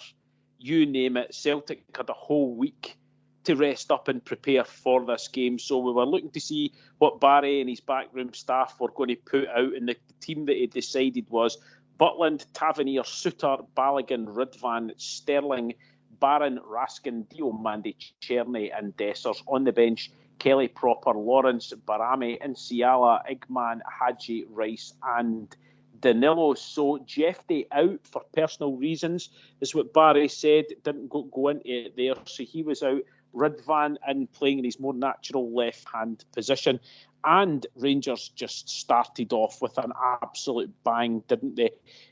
you name it. Celtic had a whole week to rest up and prepare for this game. So we were looking to see what Barry and his backroom staff were going to put out. And the team that he decided was Butland, Tavernier, Suter, Balogun, Ridvan, Sterling, Barron, Raskin, Diomande, Cherny and Dessers. On the bench, Kelly Proper, Lawrence, Barame, Nsiala, Igman, Hadji, Rice and Danilo. So Jeff Day out for personal reasons is what Barry said. Didn't go into it there. So he was out. Ridvan in playing in his more natural left-hand position. And Rangers just started off with an absolute bang, didn't they?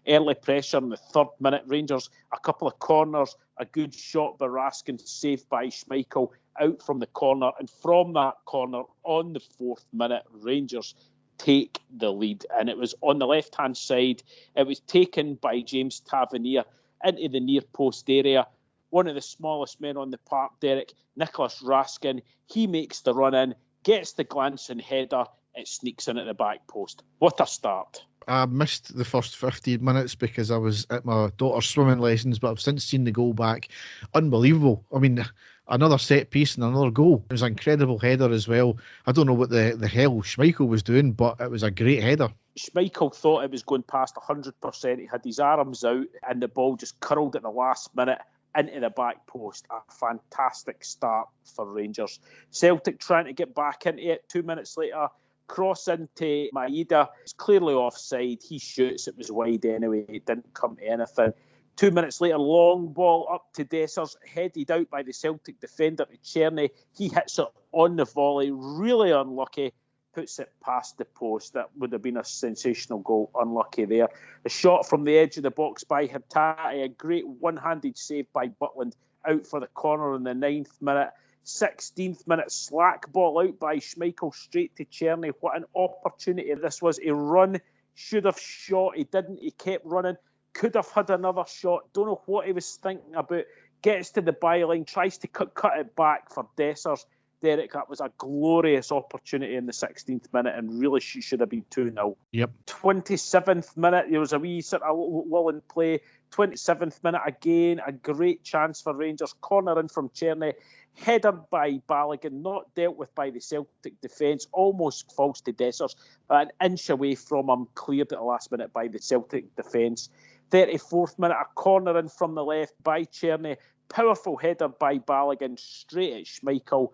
Early pressure in the 3rd minute. Rangers, a couple of corners, a good shot by Raskin, saved by Schmeichel out from the corner. And from that corner, on the 4th minute, Rangers take the lead. And it was on the left-hand side. It was taken by James Tavernier into the near post area. One of the smallest men on the park, Derek, Nicholas Raskin. He makes the run in, gets the glancing header, it sneaks in at the back post. What a start. I missed the first 15 minutes because I was at my daughter's swimming lessons, but I've since seen the goal back. Unbelievable. I mean, another set piece and another goal. It was an incredible header as well. I don't know what the hell Schmeichel was doing, but it was a great header. Schmeichel thought it was going past 100%. He had his arms out and the ball just curled at the last minute into the back post. A fantastic start for Rangers. Celtic trying to get back into it. 2 minutes later, cross into Maeda. It's clearly offside. He shoots. It was wide anyway. It didn't come to anything. 2 minutes later, long ball up to Dessers, headed out by the Celtic defender to Cherny. He hits it on the volley. Really unlucky. puts it past the post. That would have been a sensational goal. Unlucky there. The shot from the edge of the box by Hatate, a great one-handed save by Butland, out for the corner in the 9th minute. 16th minute, slack ball out by Schmeichel straight to Czerny. What an opportunity this was. A run, should have shot. He didn't. He kept running. Could have had another shot. Don't know what he was thinking about. Gets to the byline, tries to cut it back for Dessers. Derek, that was a glorious opportunity in the 16th minute, and really she should have been 2-0. Yep. 27th minute, there was a wee sort of lull in play. 27th minute, again, a great chance for Rangers. Corner in from Czerny. Header by Balogun, not dealt with by the Celtic defence. Almost falls to Dessers, but an inch away from him, cleared at the last minute by the Celtic defence. 34th minute, a corner in from the left by Czerny. Powerful header by Balogun, straight at Schmeichel.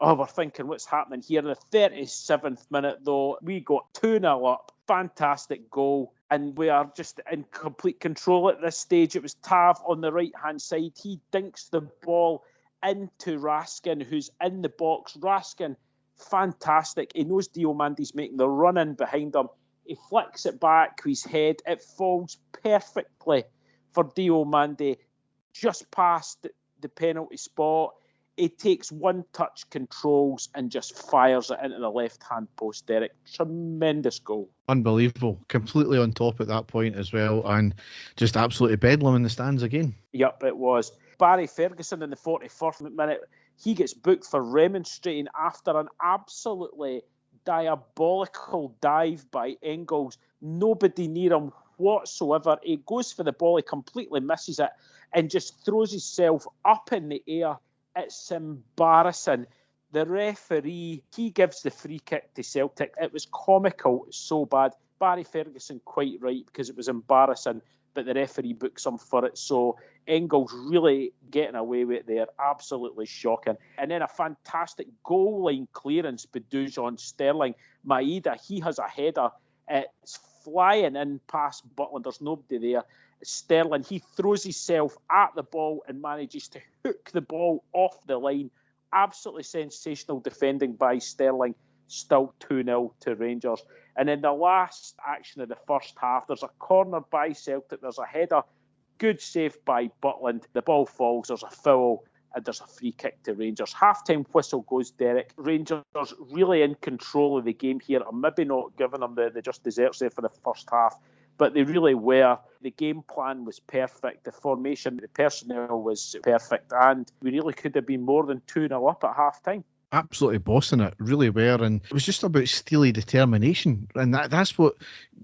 Oh, we're thinking what's happening here. In the 37th minute, though, we got 2-0 up. Fantastic goal. And we are just in complete control at this stage. It was Tav on the right-hand side. He dinks the ball into Raskin, who's in the box. Raskin, fantastic. He knows Diomandi's making the run in behind him. He flicks it back with his head. It falls perfectly for Diomandi, just past the penalty spot. He takes one touch, controls, and just fires it into the left-hand post, Derek. Tremendous goal. Unbelievable. Completely on top at that point as well, and just absolutely bedlam in the stands again. Yep, it was. Barry Ferguson in the 41st minute, he gets booked for remonstrating after an absolutely diabolical dive by Engels. Nobody near him whatsoever. He goes for the ball, he completely misses it, and just throws himself up in the air. It's embarrassing. The referee, he gives the free kick to Celtic. It was comical, so bad. Barry Ferguson quite right, because it was embarrassing, but the referee books him for it. So Engels really getting away with it there. Absolutely shocking. And then a fantastic goal line clearance by Dujon Sterling. Maeda, he has a header. It's flying in past Butland. There's nobody there. Sterling, he throws himself at the ball and manages to hook the ball off the line. Absolutely sensational defending by Sterling. Still 2-0 to Rangers. And in the last action of the first half, there's a corner by Celtic. There's a header. Good save by Butland. The ball falls. There's a foul. And there's a free kick to Rangers. Half-time whistle goes, Derek. Rangers really in control of the game here. I'm maybe not giving them the just desserts there for the first half, but they really were. The game plan was perfect. The formation, the personnel was perfect. And we really could have been more than 2-0 up at half-time. Absolutely bossing it, really were. And it was just about steely determination. And that's what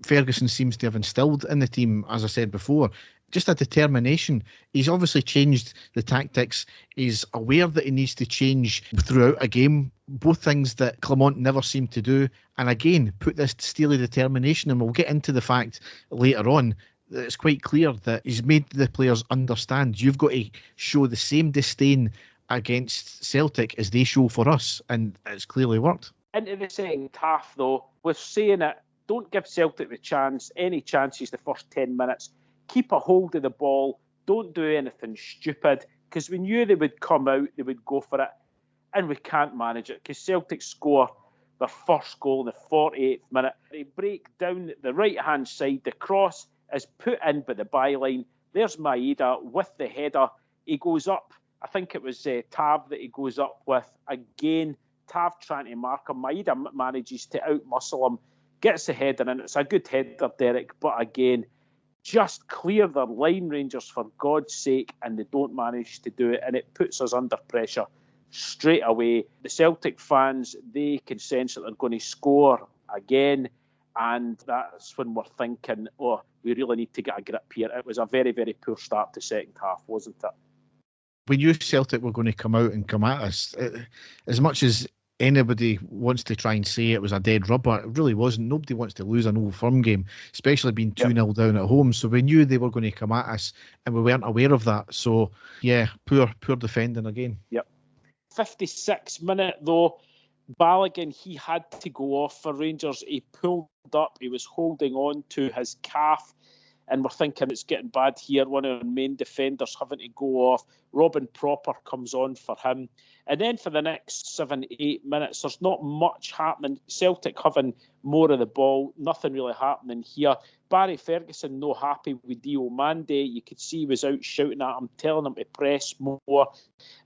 Ferguson seems to have instilled in the team, as I said before. Just a determination. He's obviously changed the tactics. He's aware that he needs to change throughout a game, both things that Clement never seemed to do. And again, put this steely determination, and we'll get into the fact later on that it's quite clear that he's made the players understand you've got to show the same disdain against Celtic as they show for us, and it's clearly worked. Into the second half, though, we're saying it, don't give Celtic any chances the first 10 minutes. Keep a hold of the ball. Don't do anything stupid, because we knew they would come out, they would go for it, and we can't manage it, because Celtic score their first goal in the 48th minute. They break down the right-hand side. The cross is put in by the byline. There's Maeda with the header. He goes up. I think it was Tav that he goes up with. Again, Tav trying to mark him. Maeda manages to outmuscle him, gets the header, and it's a good header, Derek, but again, just clear their line, Rangers, for God's sake, and they don't manage to do it, and it puts us under pressure straight away. The Celtic fans, they can sense that they're going to score again, and that's when we're thinking, oh, we really need to get a grip here. It was a very, very poor start to second half, wasn't it? We knew Celtic were going to come out and come at us. As much as anybody wants to try and say it was a dead rubber, it really wasn't. Nobody wants to lose an Old Firm game, especially being 2-0 down at home. So we knew they were going to come at us, and we weren't aware of that. So, yeah, poor defending again. Yep. 56th minute, though, Balogun, he had to go off for Rangers. He pulled up. He was holding on to his calf. and we're thinking it's getting bad here. One of our main defenders having to go off. Robin Proper comes on for him. And then for the next 7-8 minutes, there's not much happening. Celtic having more of the ball, nothing really happening here. Barry Ferguson no happy with Diomande. You could see he was out shouting at him, telling him to press more.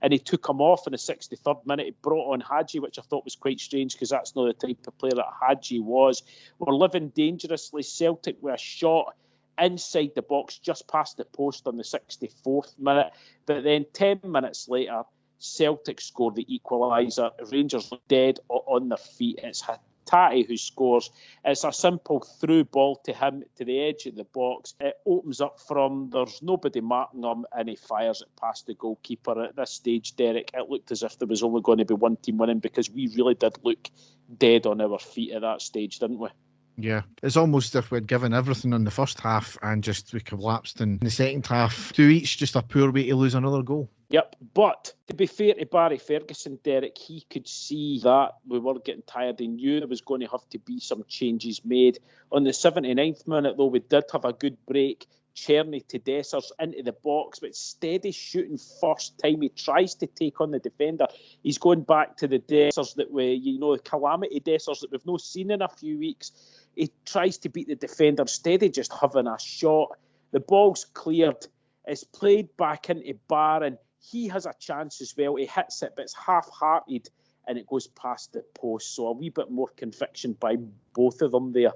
And he took him off in the 63rd minute. He brought on Hadji, which I thought was quite strange because that's not the type of player that Hadji was. We're living dangerously. Celtic with a shot inside the box, just past the post on the 64th minute. But then 10 minutes later, Celtic scored the equaliser. Rangers look dead on their feet. It's Hatate who scores. It's a simple through ball to him to the edge of the box. It opens up from, there's nobody marking him, and he fires it past the goalkeeper. At this stage, Derek, it looked as if there was only going to be one team winning because we really did look dead on our feet at that stage, didn't we? Yeah, it's almost as if we'd given everything on the first half and just we collapsed in the second half. 2 each, just a poor way to lose another goal. Yep, but to be fair to Barry Ferguson, Derek, he could see that we were getting tired. He knew there was going to have to be some changes made. On the 79th minute, though, we did have a good break. Czerny to Dessers into the box, but steady shooting first time. He tries to take on the defender. He's going back to the Dessers that we, the calamity Dessers that we've not seen in a few weeks. He tries to beat the defender, steady just having a shot. The ball's cleared. It's played back into Barron. He has a chance as well. He hits it, but it's half-hearted, and it goes past the post. So a wee bit more conviction by both of them there.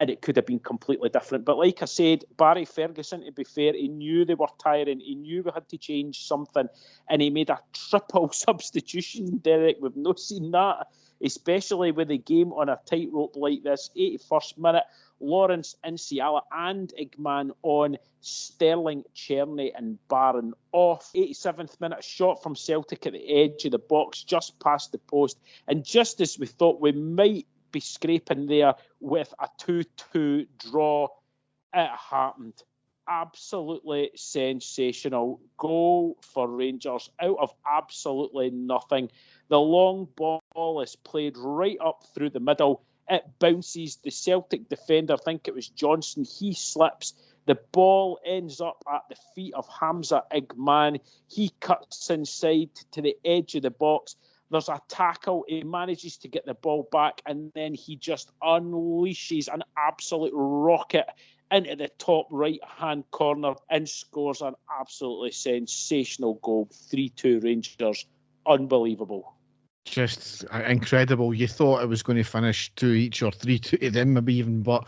And it could have been completely different. But like I said, Barry Ferguson, to be fair, he knew they were tiring. He knew we had to change something. And he made a triple substitution, Derek. We've not seen that, especially with the game on a tightrope like this. 81st minute, Lawrence, Inciala and Igman on. Sterling, Czerny and Barron off. 87th minute, shot from Celtic at the edge of the box, just past the post. And just as we thought we might be scraping there with a 2-2 draw, it happened. Absolutely sensational goal for Rangers out of absolutely nothing. The long ball is played right up through the middle. It bounces. The Celtic defender, I think it was Johnson, he slips. The ball ends up at the feet of Hamza Igman. He cuts inside to the edge of the box. There's a tackle. He manages to get the ball back, and then he just unleashes an absolute rocket into the top right-hand corner and scores an absolutely sensational goal. 3-2 Rangers. Unbelievable. Just incredible. You thought it was going to finish 2 each or 3-2 to them, maybe even, but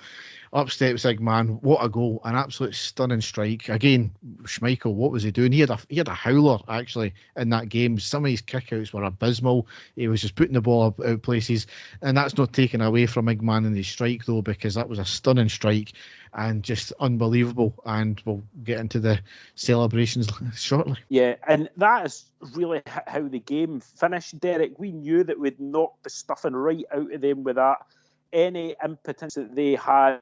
up steps Igman. What a goal. An absolute stunning strike. Again, Schmeichel, what was he doing? He had a howler, actually, in that game. Some of his kickouts were abysmal. He was just putting the ball out places. And that's not taken away from Igman in his strike, though, because that was a stunning strike and just unbelievable. And we'll get into the celebrations shortly. Yeah, and that is really how the game finished, Derek. We knew that we'd knocked the stuffing right out of them with that. Any impotence that they had,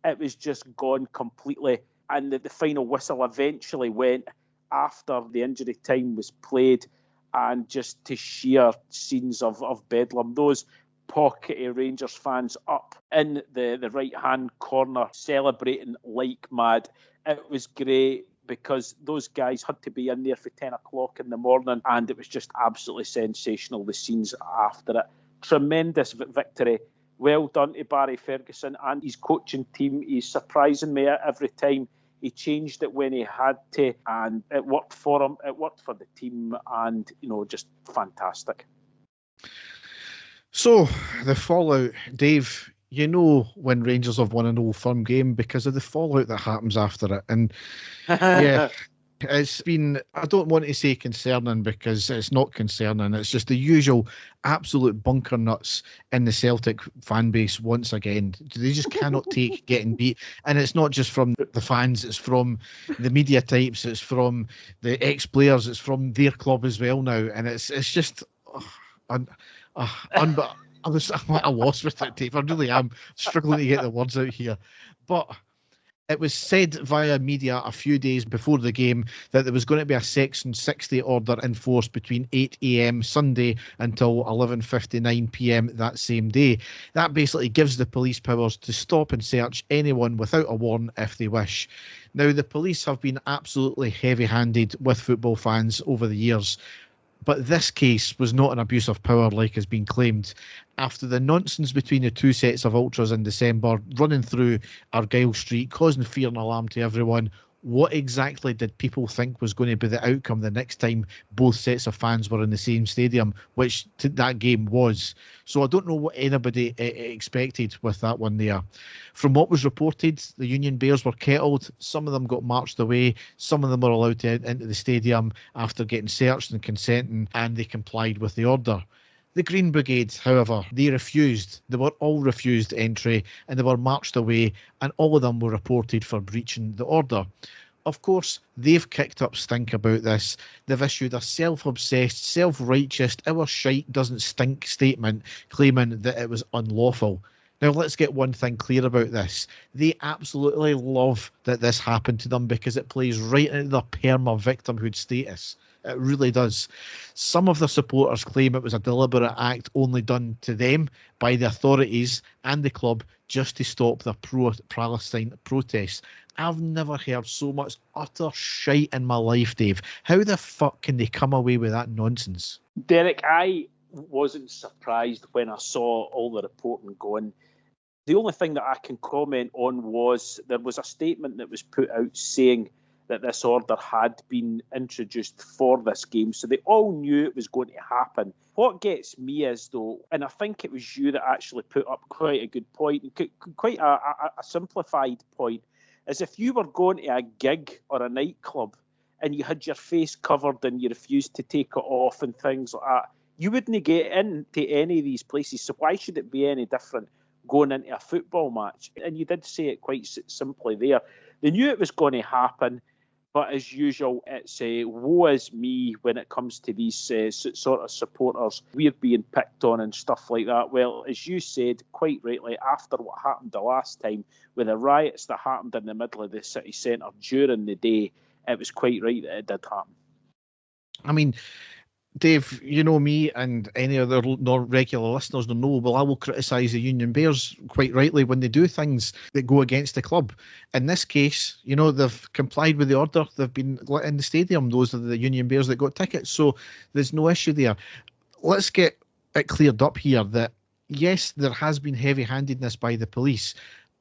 it was just gone completely. And the final whistle eventually went after the injury time was played, and just to sheer scenes of bedlam. Those pockety Rangers fans up in the right-hand corner celebrating like mad. It was great because those guys had to be in there for 10 o'clock in the morning, and it was just absolutely sensational, the scenes after it. Tremendous victory. Well done to Barry Ferguson and his coaching team. He's surprising me every time. He changed it when he had to, and it worked for him. It worked for the team, and, just fantastic. So, the fallout, Dave, when Rangers have won an Old Firm game because of the fallout that happens after it. And, yeah... It's been, I don't want to say concerning because it's not concerning. It's just the usual absolute bunker nuts in the Celtic fan base once again. They just cannot take getting beat. And it's not just from the fans, it's from the media types, it's from the ex-players, it's from their club as well now. And it's just, I'm at a loss with it, Dave. I really am struggling to get the words out here. But It was said via media a few days before the game that there was going to be a Section 60 order enforced between 8 a.m. Sunday until 11:59 p.m. that same day. That basically gives the police powers to stop and search anyone without a warrant if they wish. Now, the police have been absolutely heavy-handed with football fans over the years. But this case was not an abuse of power like has been claimed. After the nonsense between the two sets of ultras in December, running through Argyle Street, causing fear and alarm to everyone, what exactly did people think was going to be the outcome the next time both sets of fans were in the same stadium, which that game was? So I don't know what anybody expected with that one there. From what was reported, the Union Bears were kettled. Some of them got marched away. Some of them were allowed into the stadium after getting searched and consenting, and they complied with the order. The Green Brigade, however, they refused. They were all refused entry and they were marched away, and all of them were reported for breaching the order. Of course, they've kicked up stink about this. They've issued a self-obsessed, self-righteous, our shite doesn't stink statement claiming that it was unlawful. Now, let's get one thing clear about this. They absolutely love that this happened to them because it plays right into their perma-victimhood status. It really does. Some of the supporters claim it was a deliberate act only done to them by the authorities and the club just to stop the pro-Palestine protests. I've never heard so much utter shite in my life, Dave. How the fuck can they come away with that nonsense? Derek, I wasn't surprised when I saw all the reporting going. The only thing that I can comment on was there was a statement that was put out saying that this order had been introduced for this game, so they all knew it was going to happen. What gets me is, though, and I think it was you that actually put up quite a good point, quite a simplified point, is if you were going to a gig or a nightclub and you had your face covered and you refused to take it off and things like that, you wouldn't get into any of these places, so why should it be any different going into a football match? And you did say it quite simply there. They knew it was going to happen. But as usual, it's woe is me when it comes to these sort of supporters. We're being picked on and stuff like that. Well, as you said, quite rightly, after what happened the last time with the riots that happened in the middle of the city centre during the day, it was quite right that it did happen. I mean, Dave, you know me and any other regular listeners will know, well, I will criticise the Union Bears quite rightly when they do things that go against the club. In this case, you know, they've complied with the order. They've been let in the stadium. Those are the Union Bears that got tickets. So there's no issue there. Let's get it cleared up here that, yes, there has been heavy-handedness by the police,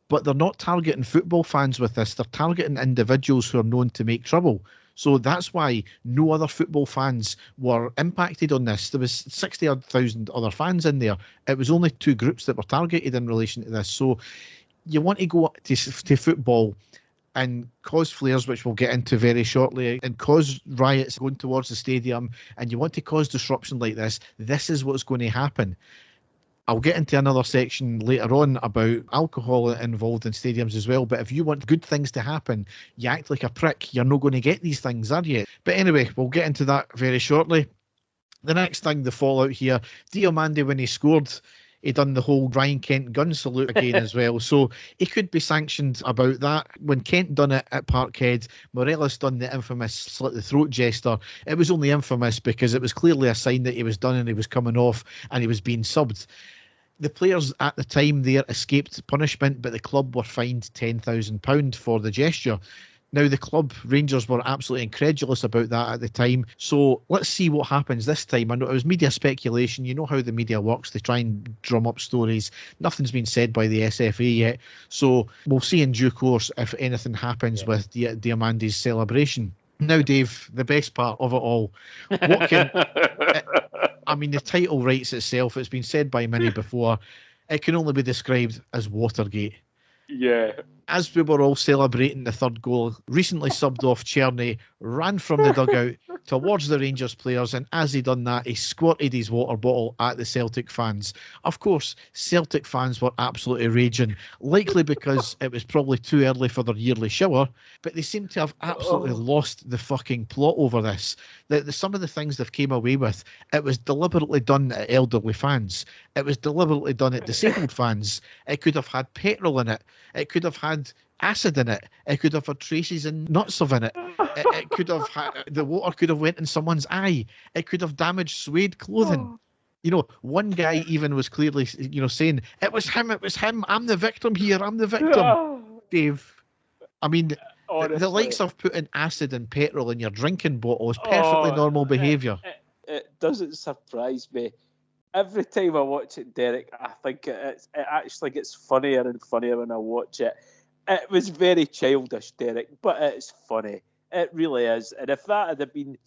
but they're not targeting football fans with this. They're targeting individuals who are known to make trouble. So that's why no other football fans were impacted on this. There was 60,000 other fans in there. It was only two groups that were targeted in relation to this. So you want to go to football and cause flares, which we'll get into very shortly, and cause riots going towards the stadium, and you want to cause disruption like this, this is what's going to happen. I'll get into another section later on about alcohol involved in stadiums as well. But if you want good things to happen, you act like a prick. You're not going to get these things, are you? But anyway, we'll get into that very shortly. The next thing, the fallout here, Diomande, when he scored, he done the whole Ryan Kent gun salute again as well. So he could be sanctioned about that. When Kent done it at Parkhead, Morelos done the infamous slit the throat gesture. It was only infamous because it was clearly a sign that he was done and he was coming off and he was being subbed. The players at the time there escaped punishment, but the club were fined £10,000 for the gesture. Now, the club, Rangers, were absolutely incredulous about that at the time. So let's see what happens this time. I know it was media speculation. You know how the media works. They try and drum up stories. Nothing's been said by the SFA yet. So we'll see in due course if anything happens with Diamande's celebration. Now, Dave, the best part of it all. What can... I mean, the title writes itself. It's been said by many before. It can only be described as Watergate. Yeah. As we were all celebrating the third goal, recently subbed off Czerny ran from the dugout towards the Rangers players, and as he done that, he squirted his water bottle at the Celtic fans. Of course, Celtic fans were absolutely raging, likely because it was probably too early for their yearly shower, but they seem to have absolutely lost the fucking plot over this. Some of the things they've came away with, it was deliberately done at elderly fans. It was deliberately done at disabled fans. It could have had petrol in it. It could have had acid in it. It could have had traces and nuts of in it. It could have the water could have went in someone's eye. It could have damaged suede clothing. You know, one guy even was clearly, saying, it was him. I'm the victim here. I'm the victim. Dave, I mean, Honestly, the likes of putting acid and petrol in your drinking bottle is perfectly normal behaviour. It doesn't surprise me. Every time I watch it, Derek, I think it actually gets funnier and funnier when I watch it. It was very childish, Derek, but it's funny. It really is. And if that had been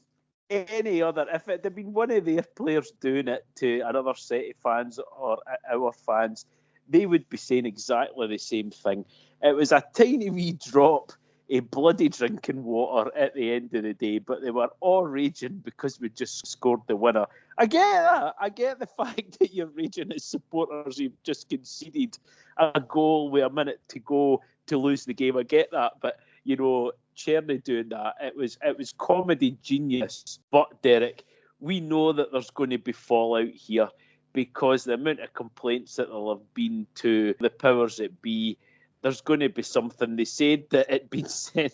any other, if it had been one of their players doing it to another set of fans or our fans, they would be saying exactly the same thing. It was a tiny wee drop of bloody drinking water at the end of the day, but they were all raging because we just scored the winner. I get that. I get the fact that you're raging as supporters. You've just conceded a goal with a minute to go to lose the game. I get that, but Czerny doing that, it was comedy genius. But Derek, we know that there's going to be fallout here because the amount of complaints that there'll have been to the powers that be, there's going to be something. They said that it'd been sent.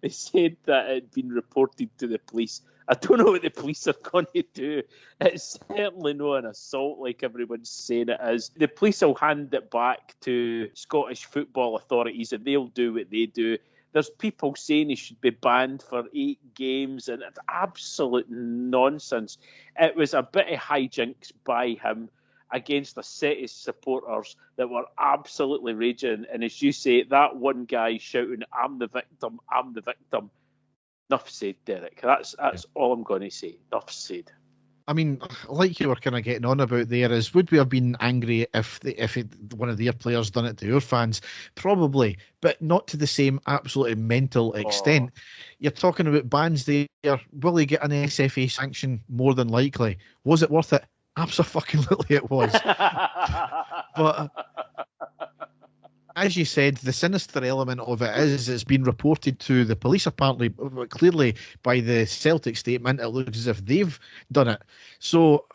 They said that it'd been reported to the police. I don't know what the police are going to do. It's certainly not an assault like everyone's saying it is. The police will hand it back to Scottish football authorities and they'll do what they do. There's people saying he should be banned for 8 games, and it's absolute nonsense. It was a bit of hijinks by him against a set of supporters that were absolutely raging. And as you say, that one guy shouting, I'm the victim. Enough said, Derek. That's all I'm going to say. Enough said. I mean, like you were kind of getting on about there, is would we have been angry if one of their players done it to our fans? Probably, but not to the same absolutely mental extent. You're talking about bans there. Will he get an SFA sanction? More than likely. Was it worth it? Absolutely it was. But as you said, the sinister element of it is it's been reported to the police, apparently, clearly by the Celtic statement. It looks as if they've done it. So,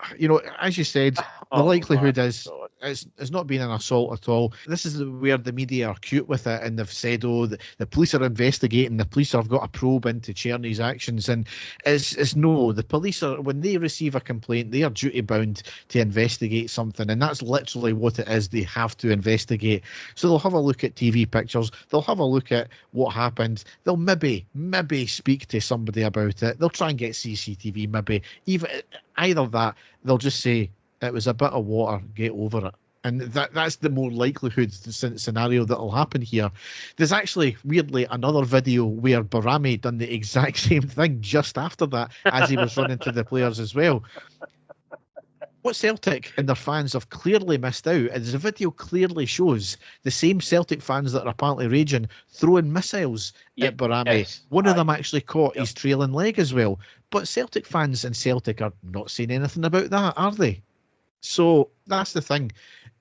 as you said, the likelihood is it's not been an assault at all. This is where the media are cute with it, and they've said, the police are investigating, the police have got a probe into Czerny's actions, and it's no, the police are, when they receive a complaint, they are duty bound to investigate something, and that's literally what it is. They have to investigate. So they'll have a look at TV pictures, they'll have a look at what happened, they'll maybe speak to somebody about it, they'll try and get CCTV, maybe even either that, they'll just say it was a bit of water, get over it. And that's the more likelihood scenario that'll happen here. There's actually, weirdly, another video where Barami done the exact same thing just after that, as he was running to the players as well. What Celtic and their fans have clearly missed out is the video clearly shows the same Celtic fans that are apparently raging throwing missiles at Barami. Yes. One of them actually caught his trailing leg as well. But Celtic fans and Celtic are not saying anything about that, are they? So that's the thing.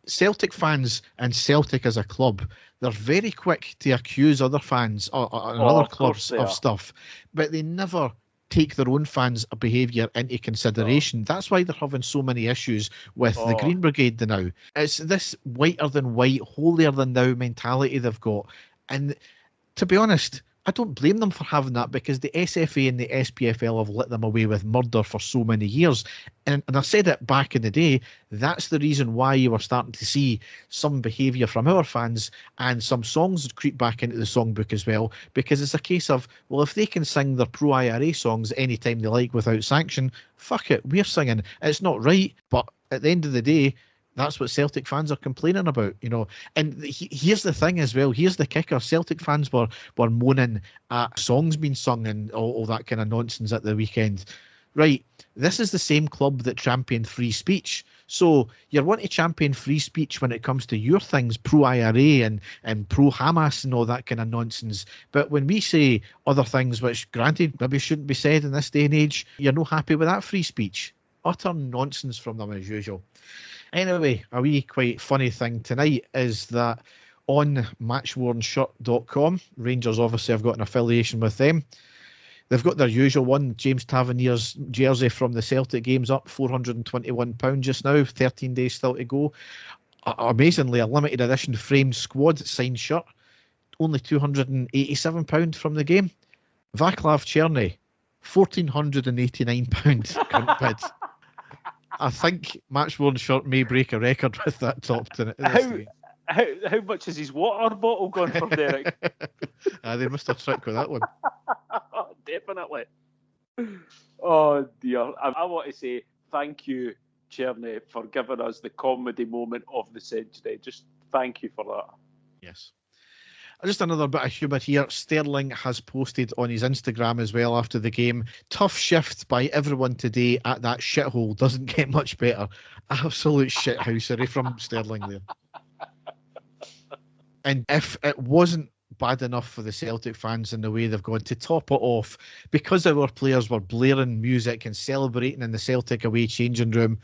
Celtic fans and Celtic as a club, they're very quick to accuse other fans or other clubs of stuff, but they never take their own fans' behaviour into consideration. That's why they're having so many issues with the Green Brigade now. It's this whiter than white, holier than thou mentality they've got. And to be honest, I don't blame them for having that, because the SFA and the SPFL have let them away with murder for so many years. And I said it back in the day, that's the reason why you were starting to see some behaviour from our fans and some songs creep back into the songbook as well, because it's a case of, well, if they can sing their pro-IRA songs anytime they like without sanction, fuck it, we're singing. It's not right, but at the end of the day, that's what Celtic fans are complaining about, And here's the thing as well. Here's the kicker. Celtic fans were moaning at songs being sung and all that kind of nonsense at the weekend. Right, this is the same club that championed free speech. So you're wanting to champion free speech when it comes to your things, pro-IRA and pro-Hamas and all that kind of nonsense. But when we say other things, which granted maybe shouldn't be said in this day and age, you're not happy with that free speech. Utter nonsense from them as usual. Anyway, a wee quite funny thing tonight is that on matchwornshirt.com, Rangers obviously have got an affiliation with them. They've got their usual one, James Tavernier's jersey from the Celtic games up, £421 just now, 13 days still to go. Amazingly, a limited edition framed squad signed shirt. only £287 from the game. Vaclav Cherny, £1,489 current bid. I think Matchworn Shirt may break a record with that top to How much has his water bottle gone for, Derek? They must have tricked with that one. Definitely. Oh dear. I want to say thank you, Cherny, for giving us the comedy moment of the century. Just thank you for that. Yes. Just another bit of humour here. Sterling has posted on his Instagram as well after the game. Tough shift by everyone today at that shithole. Doesn't get much better. Absolute shithousery from Sterling there. And if it wasn't bad enough for the Celtic fans in the way they've gone, to top it off, because our players were blaring music and celebrating in the Celtic away changing room,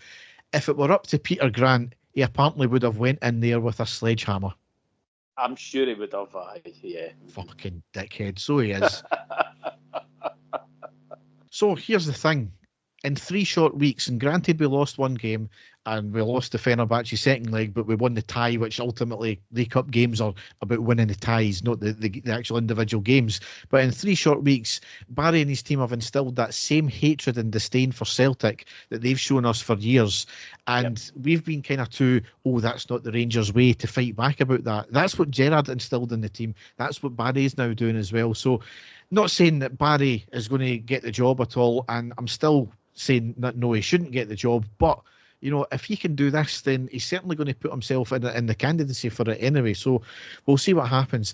if it were up to Peter Grant, he apparently would have went in there with a sledgehammer. I'm sure he would have, yeah. Fucking dickhead, so he is. So here's the thing. In 3 short weeks, and granted we lost one game and we lost the Fenerbahce second leg, but we won the tie, which ultimately League Cup games are about winning the ties, not the actual individual games. But in 3 short weeks, Barry and his team have instilled that same hatred and disdain for Celtic that they've shown us for years. And we've been kind of that's not the Rangers way, to fight back about that. That's what Gerrard instilled in the team. That's what Barry is now doing as well. So not saying that Barry is going to get the job at all, and I'm still saying that no, he shouldn't get the job, but you know, if he can do this, then he's certainly going to put himself in the candidacy for it anyway. So we'll see what happens.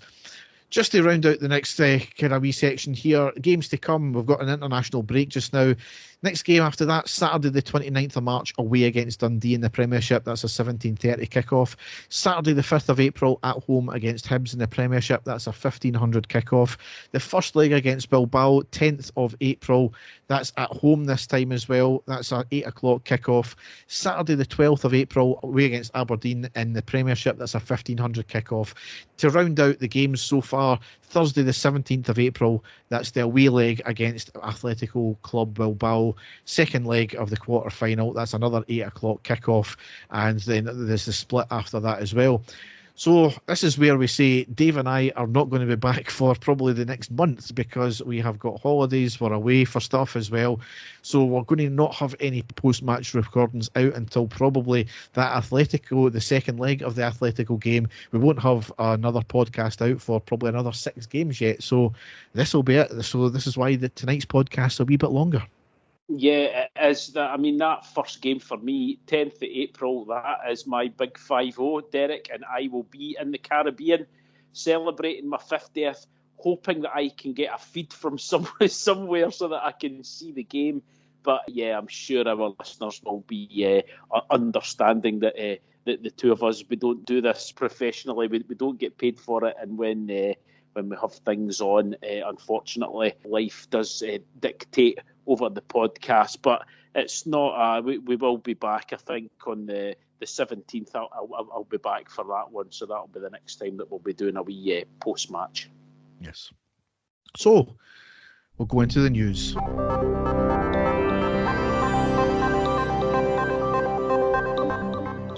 Just to round out the next kind of wee section here, games to come. We've got an international break just now. Next game after that, Saturday the 29th of March, away against Dundee in the Premiership. That's a 17:30 kickoff. Saturday the 5th of April, at home against Hibs in the Premiership. That's a 1500 kickoff. The first leg against Bilbao, 10th of April. That's at home this time as well. That's a 8 o'clock kickoff. Saturday the 12th of April, away against Aberdeen in the Premiership. That's a 1500 kickoff. To round out the games so far, Thursday the 17th of April, that's the away leg against Atletico Club Bilbao. Second leg of the quarter-final, that's another 8 o'clock kickoff, and then there's the split after that as well. So this is where we say Dave and I are not going to be back for probably the next month, because we have got holidays, we're away for stuff as well. So we're going to not have any post-match recordings out until probably that Atletico, the second leg of the Atletico game. We won't have another podcast out for probably another 6 games yet. So this will be it. So this is why tonight's podcast will be a bit longer. Yeah, it is. That first game for me, 10th of April, that is my big 5-0, Derek, and I will be in the Caribbean celebrating my 50th, hoping that I can get a feed from somewhere so that I can see the game. But yeah, I'm sure our listeners will be understanding that the two of us, we don't do this professionally, we don't get paid for it, and when we have things on, unfortunately, life does dictate over the podcast, but it's not. We will be back, I think, on the 17th. I'll be back for that one, so that'll be the next time that we'll be doing a wee post-match. Yes. So we'll go into the news.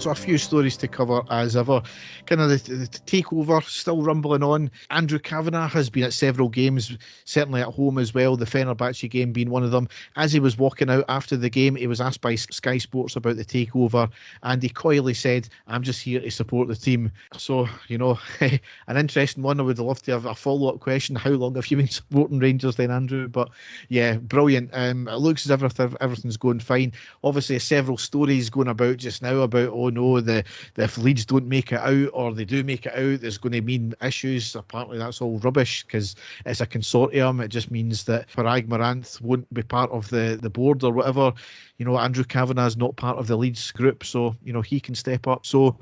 So a few stories to cover as ever. Kind of the takeover still rumbling on. Andrew Kavanagh has been at several games, certainly at home as well, the Fenerbahce game being one of them. As he was walking out after the game, he was asked by Sky Sports about the takeover, and he coyly said, "I'm just here to support the team." So, you know, an interesting one. I would love to have a follow-up question. How long have you been supporting Rangers then, Andrew? But yeah, brilliant. It looks as if everything's going fine. Obviously, several stories going about just now about, oh no, if Leeds don't make it out, or they do make it out, there's going to mean issues. Apparently that's all rubbish, because it's a consortium. It just means that Parag Maranth won't be part of the board or whatever. You know, Andrew Kavanagh's not part of the Leeds group, so you know he can step up. So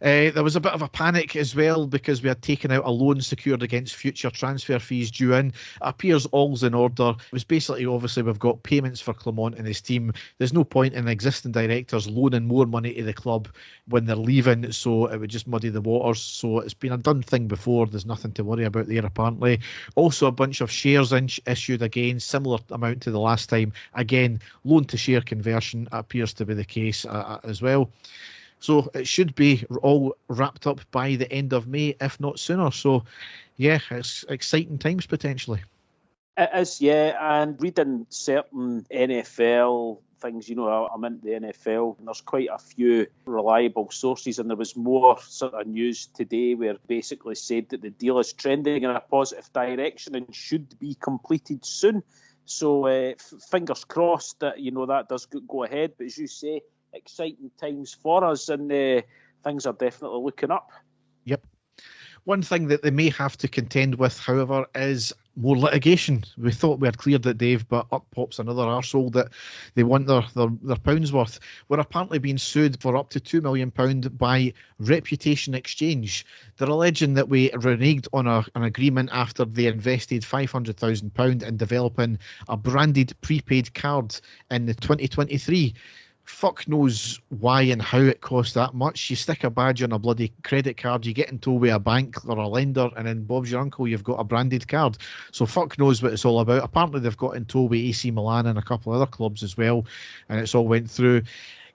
there was a bit of a panic as well, because we had taken out a loan secured against future transfer fees due in. It appears all's in order. It was basically, obviously, we've got payments for Clement and his team. There's no point in existing directors loaning more money to the club when they're leaving, so it would just muddy the waters. So it's been a done thing before. There's nothing to worry about there, apparently. Also, a bunch of shares issued again, similar amount to the last time. Again, loan to share conversion appears to be the case as well. So it should be all wrapped up by the end of May, if not sooner. So, yeah, it's exciting times potentially. It is, yeah, and reading certain NFL things, I'm into the NFL, and there's quite a few reliable sources, and there was more sort of news today where basically said that the deal is trending in a positive direction and should be completed soon. So fingers crossed that, that does go ahead. But as you say, exciting times for us, and things are definitely looking up. Yep. One thing that they may have to contend with, however, is more litigation. We thought we had cleared it, Dave, but up pops another arsehole that they want their pounds worth. We're apparently being sued for up to £2 million by Reputation Exchange. They're alleging that we reneged on an agreement after they invested £500,000 in developing a branded prepaid card in the 2023. Fuck knows why and how it costs that much. You stick a badge on a bloody credit card, you get in tow with a bank or a lender, and then Bob's your uncle, you've got a branded card. So fuck knows what it's all about. Apparently they've got in tow with AC Milan and a couple of other clubs as well, and it's all went through.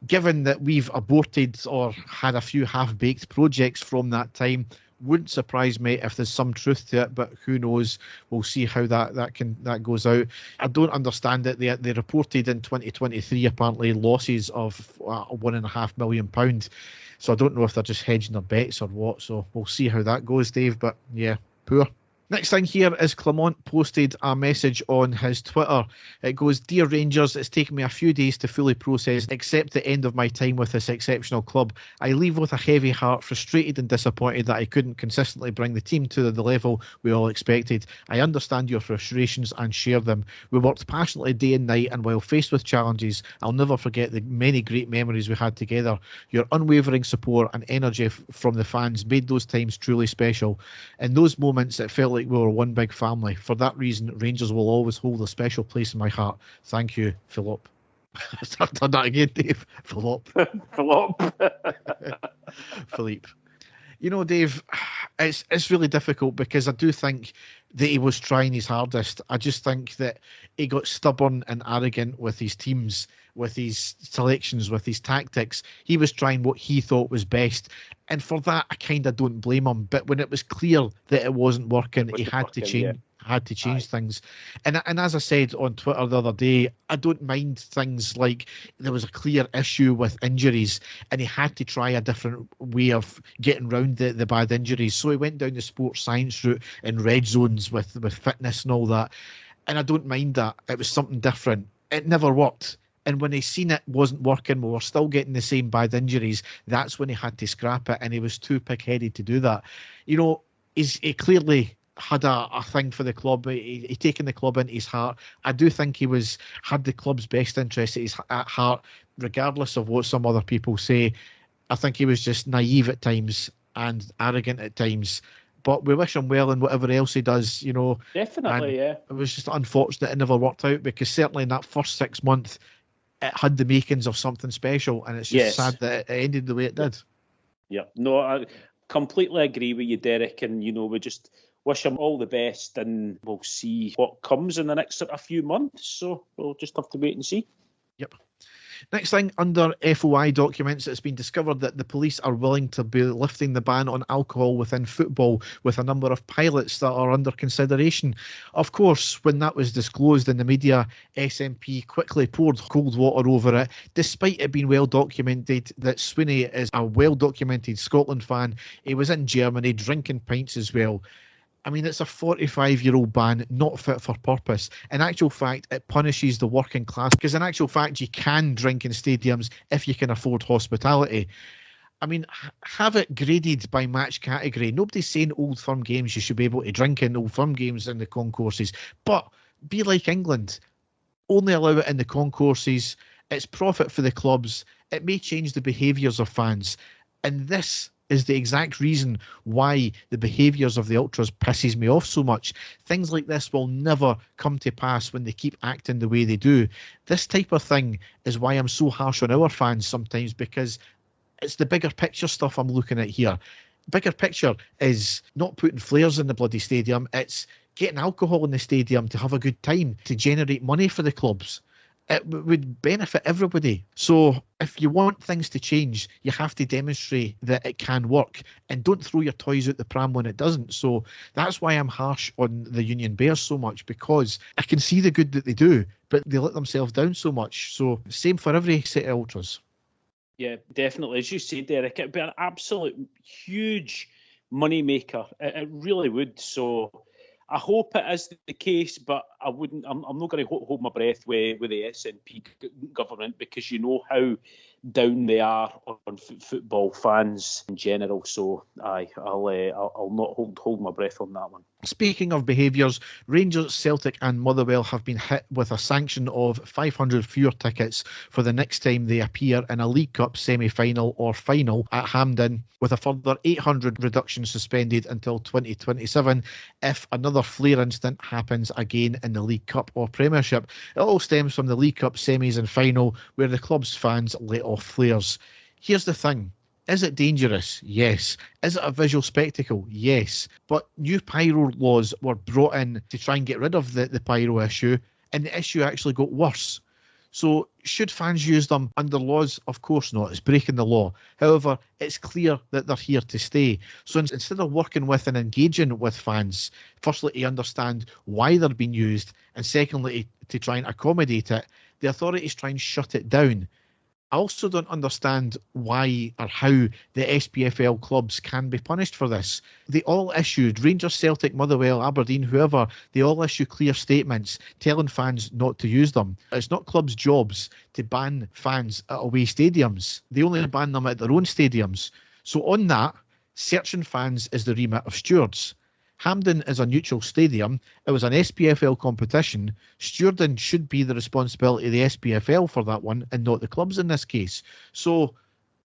Given that we've aborted or had a few half-baked projects from that time, wouldn't surprise me if there's some truth to it, but who knows? We'll see how that goes out. I don't understand it. They reported in 2023 apparently losses of £1.5 million. So I don't know if they're just hedging their bets or what. So we'll see how that goes, Dave. But yeah, poor. Next thing here is Clement posted a message on his Twitter. It goes, "Dear Rangers, it's taken me a few days to fully process, accept the end of my time with this exceptional club. I leave with a heavy heart, frustrated and disappointed that I couldn't consistently bring the team to the level we all expected. I understand your frustrations and share them. We worked passionately day and night, and while faced with challenges, I'll never forget the many great memories we had together. Your unwavering support and energy from the fans made those times truly special. In those moments, it felt like we were one big family. For that reason, Rangers will always hold a special place in my heart. Thank you, Philip." I've done that again, Dave. Philip. Philippe. Dave, it's really difficult because I do think that he was trying his hardest. I just think that he got stubborn and arrogant with his teams, with his selections, with his tactics. He was trying what he thought was best. And for that, I kind of don't blame him. But when it was clear that it wasn't working, he had to change. Yeah. Had to change things. And as I said on Twitter the other day, I don't mind things like there was a clear issue with injuries and he had to try a different way of getting around the bad injuries. So he went down the sports science route in red zones with fitness and all that. And I don't mind that. It was something different. It never worked. And when he seen it wasn't working, we were still getting the same bad injuries, that's when he had to scrap it, and he was too pig-headed to do that. He clearly had a thing for the club. He taken the club into his heart. I do think he had the club's best interest at heart, regardless of what some other people say. I think he was just naive at times and arrogant at times. But we wish him well in whatever else he does, Definitely, yeah. It was just unfortunate it never worked out, because certainly in that first 6 months, it had the makings of something special, and it's just sad that it ended the way it did. Yeah, no, I completely agree with you, Derek, and we just wish him all the best, and we'll see what comes in the next few months, so we'll just have to wait and see. Yep. Next thing, under FOI documents, it's been discovered that the police are willing to be lifting the ban on alcohol within football, with a number of pilots that are under consideration. Of course, when that was disclosed in the media, SNP quickly poured cold water over it, despite it being well documented that Sweeney is a well-documented Scotland fan. He was in Germany drinking pints as well. I mean, it's a 45-year-old ban, not fit for purpose. In actual fact, it punishes the working class, because in actual fact, you can drink in stadiums if you can afford hospitality. I mean, have it graded by match category. Nobody's saying Old Firm games you should be able to drink in Old Firm games in the concourses. But be like England. Only allow it in the concourses. It's profit for the clubs. It may change the behaviours of fans. And this is the exact reason why the behaviours of the ultras pisses me off so much. Things like this will never come to pass when they keep acting the way they do. This type of thing is why I'm so harsh on our fans sometimes, because it's the bigger picture stuff I'm looking at here. Bigger picture is not putting flares in the bloody stadium. It's getting alcohol in the stadium to have a good time, to generate money for the clubs. it would benefit everybody. So if you want things to change, you have to demonstrate that it can work, and don't throw your toys out the pram when it doesn't. So that's why I'm harsh on the Union Bears so much, because I can see the good that they do, but they let themselves down so much. So same for every set of ultras. Yeah, definitely. As you said, Derek, it'd be an absolute huge money maker. It really would. So I hope it is the case, but I wouldn't. I'm not going to hold my breath with the SNP government, because you know how down they are on football fans in general. So I'll not hold my breath on that one. Speaking of behaviours, Rangers, Celtic and Motherwell have been hit with a sanction of 500 fewer tickets for the next time they appear in a League Cup semi-final or final at Hampden, with a further 800 reduction suspended until 2027 if another flare incident happens again in the League Cup or Premiership. It all stems from the League Cup semis and final, where the club's fans let off flares. Here's the thing. Is it dangerous? Yes. Is it a visual spectacle? Yes. But new pyro laws were brought in to try and get rid of the pyro issue, and the issue actually got worse. So should fans use them under laws? Of course not. It's breaking the law. However, it's clear that they're here to stay. So instead of working with and engaging with fans, firstly to understand why they're being used, and secondly to try and accommodate it, the authorities try and shut it down. I also don't understand why or how the SPFL clubs can be punished for this. They all issued, Rangers, Celtic, Motherwell, Aberdeen, whoever, they all issue clear statements telling fans not to use them. It's not clubs' jobs to ban fans at away stadiums. They only ban them at their own stadiums. So on that, searching fans is the remit of stewards. Hampden is a neutral stadium. It was an SPFL competition. Stewarding should be the responsibility of the SPFL for that one, and not the clubs in this case. So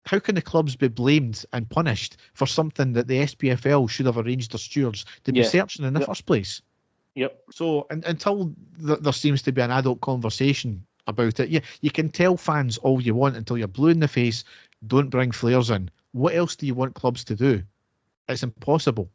how can the clubs be blamed and punished for something that the SPFL should have arranged their stewards to be searching in the first place? Yep. So until there seems to be an adult conversation about it, you can tell fans all you want until you're blue in the face, don't bring flares in. What else do you want clubs to do? It's impossible.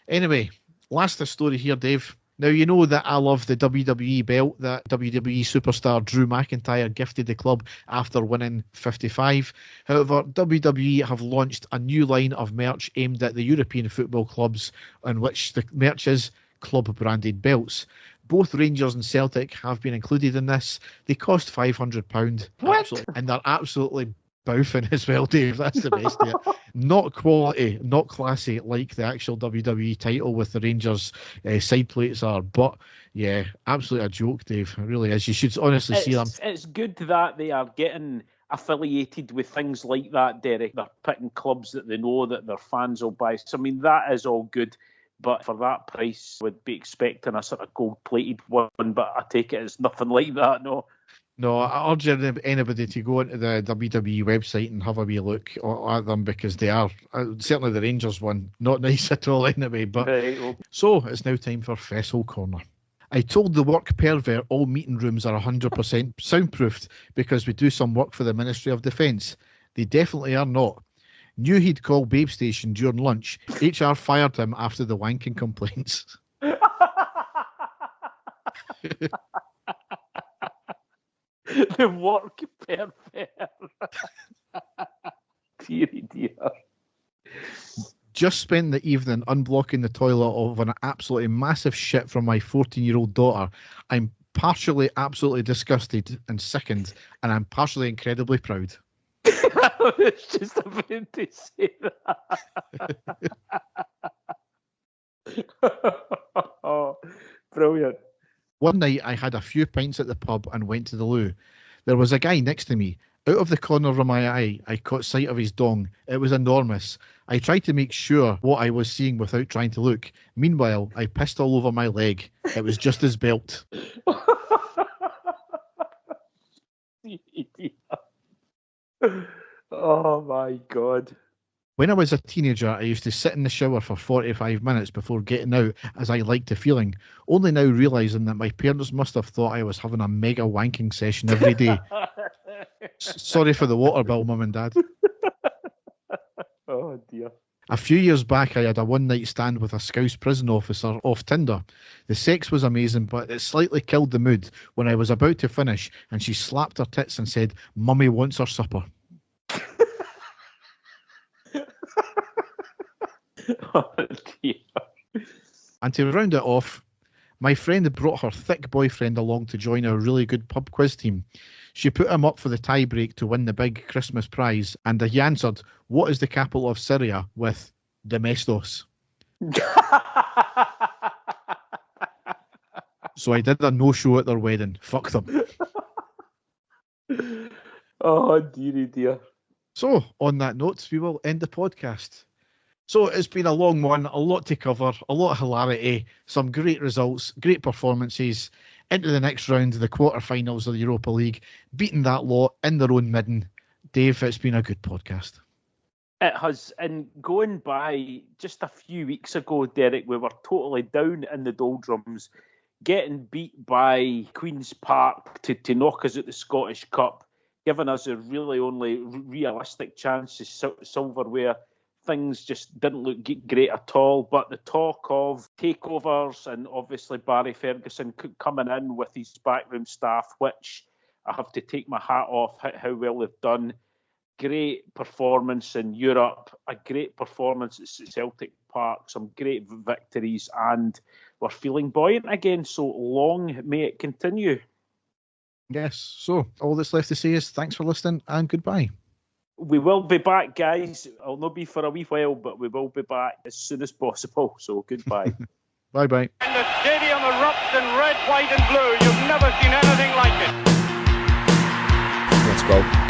Anyway, last story here, Dave. Now, you know that I love the WWE belt that WWE superstar Drew McIntyre gifted the club after winning 55. However, WWE have launched a new line of merch aimed at the European football clubs, in which the merch is club-branded belts. Both Rangers and Celtic have been included in this. They cost £500. And they're absolutely bouffing as well, Dave. That's the best of it. Not quality, not classy like the actual WWE title with the Rangers side plates are, but yeah, absolutely a joke, Dave. It really is. You should honestly see them. It's good that they are getting affiliated with things like that, Derek. They're picking clubs that they know that their fans will buy. So, I mean, that is all good. But for that price, would be expecting a sort of gold-plated one, but I take it it's nothing like that, no. No, I urge anybody to go onto the WWE website and have a wee look at them, because they are, certainly the Rangers one, not nice at all anyway. But So it's now time for Fessel Corner. I told the work pervert all meeting rooms are 100% soundproofed because we do some work for the Ministry of Defence. They definitely are not. Knew he'd call Babe Station during lunch. HR fired him after the wanking complaints. The work pervert. Dear. Just spent the evening unblocking the toilet of an absolutely massive shit from my 14-year-old daughter. I'm partially absolutely disgusted and sickened, and I'm partially incredibly proud. I was just about to say that. Oh, brilliant. One night I had a few pints at the pub and went to the loo. There was a guy next to me. Out of the corner of my eye, I caught sight of his dong. It was enormous. I tried to make sure what I was seeing without trying to look. Meanwhile, I pissed all over my leg. It was just his belt. Oh my God. When I was a teenager, I used to sit in the shower for 45 minutes before getting out, as I liked the feeling, only now realising that my parents must have thought I was having a mega wanking session every day. Sorry for the water bill, Mum and Dad. Oh dear. A few years back, I had a one-night stand with a Scouse prison officer off Tinder. The sex was amazing, but it slightly killed the mood when I was about to finish and she slapped her tits and said, "Mummy wants her supper." Oh, dear. And to round it off, my friend had brought her thick boyfriend along to join our really good pub quiz team. She put him up for the tie break to win the big Christmas prize, and he answered, "What is the capital of Syria?" with Domestos. So I did a no-show at their wedding. Fuck them. Oh, dearie dear. So, on that note, we will end the podcast. So it's been a long one, a lot to cover, a lot of hilarity, some great results, great performances, into the next round, the quarterfinals of the Europa League, beating that lot in their own midden. Dave, it's been a good podcast. It has, and going by just a few weeks ago, Derek, we were totally down in the doldrums, getting beat by Queen's Park to knock us at the Scottish Cup, giving us a really only realistic chance to silverware. Things just didn't look great at all, but the talk of takeovers and obviously Barry Ferguson coming in with his backroom staff, which I have to take my hat off how well they've done. Great performance in Europe, a great performance at Celtic Park, some great victories, and we're feeling buoyant again, so long may it continue. Yes, so all that's left to say is thanks for listening and goodbye. We will be back, guys. It'll not be for a wee while, but we will be back as soon as possible. So goodbye. Bye-bye. And the stadium erupts in red, white and blue. You've never seen anything like it. Let's go.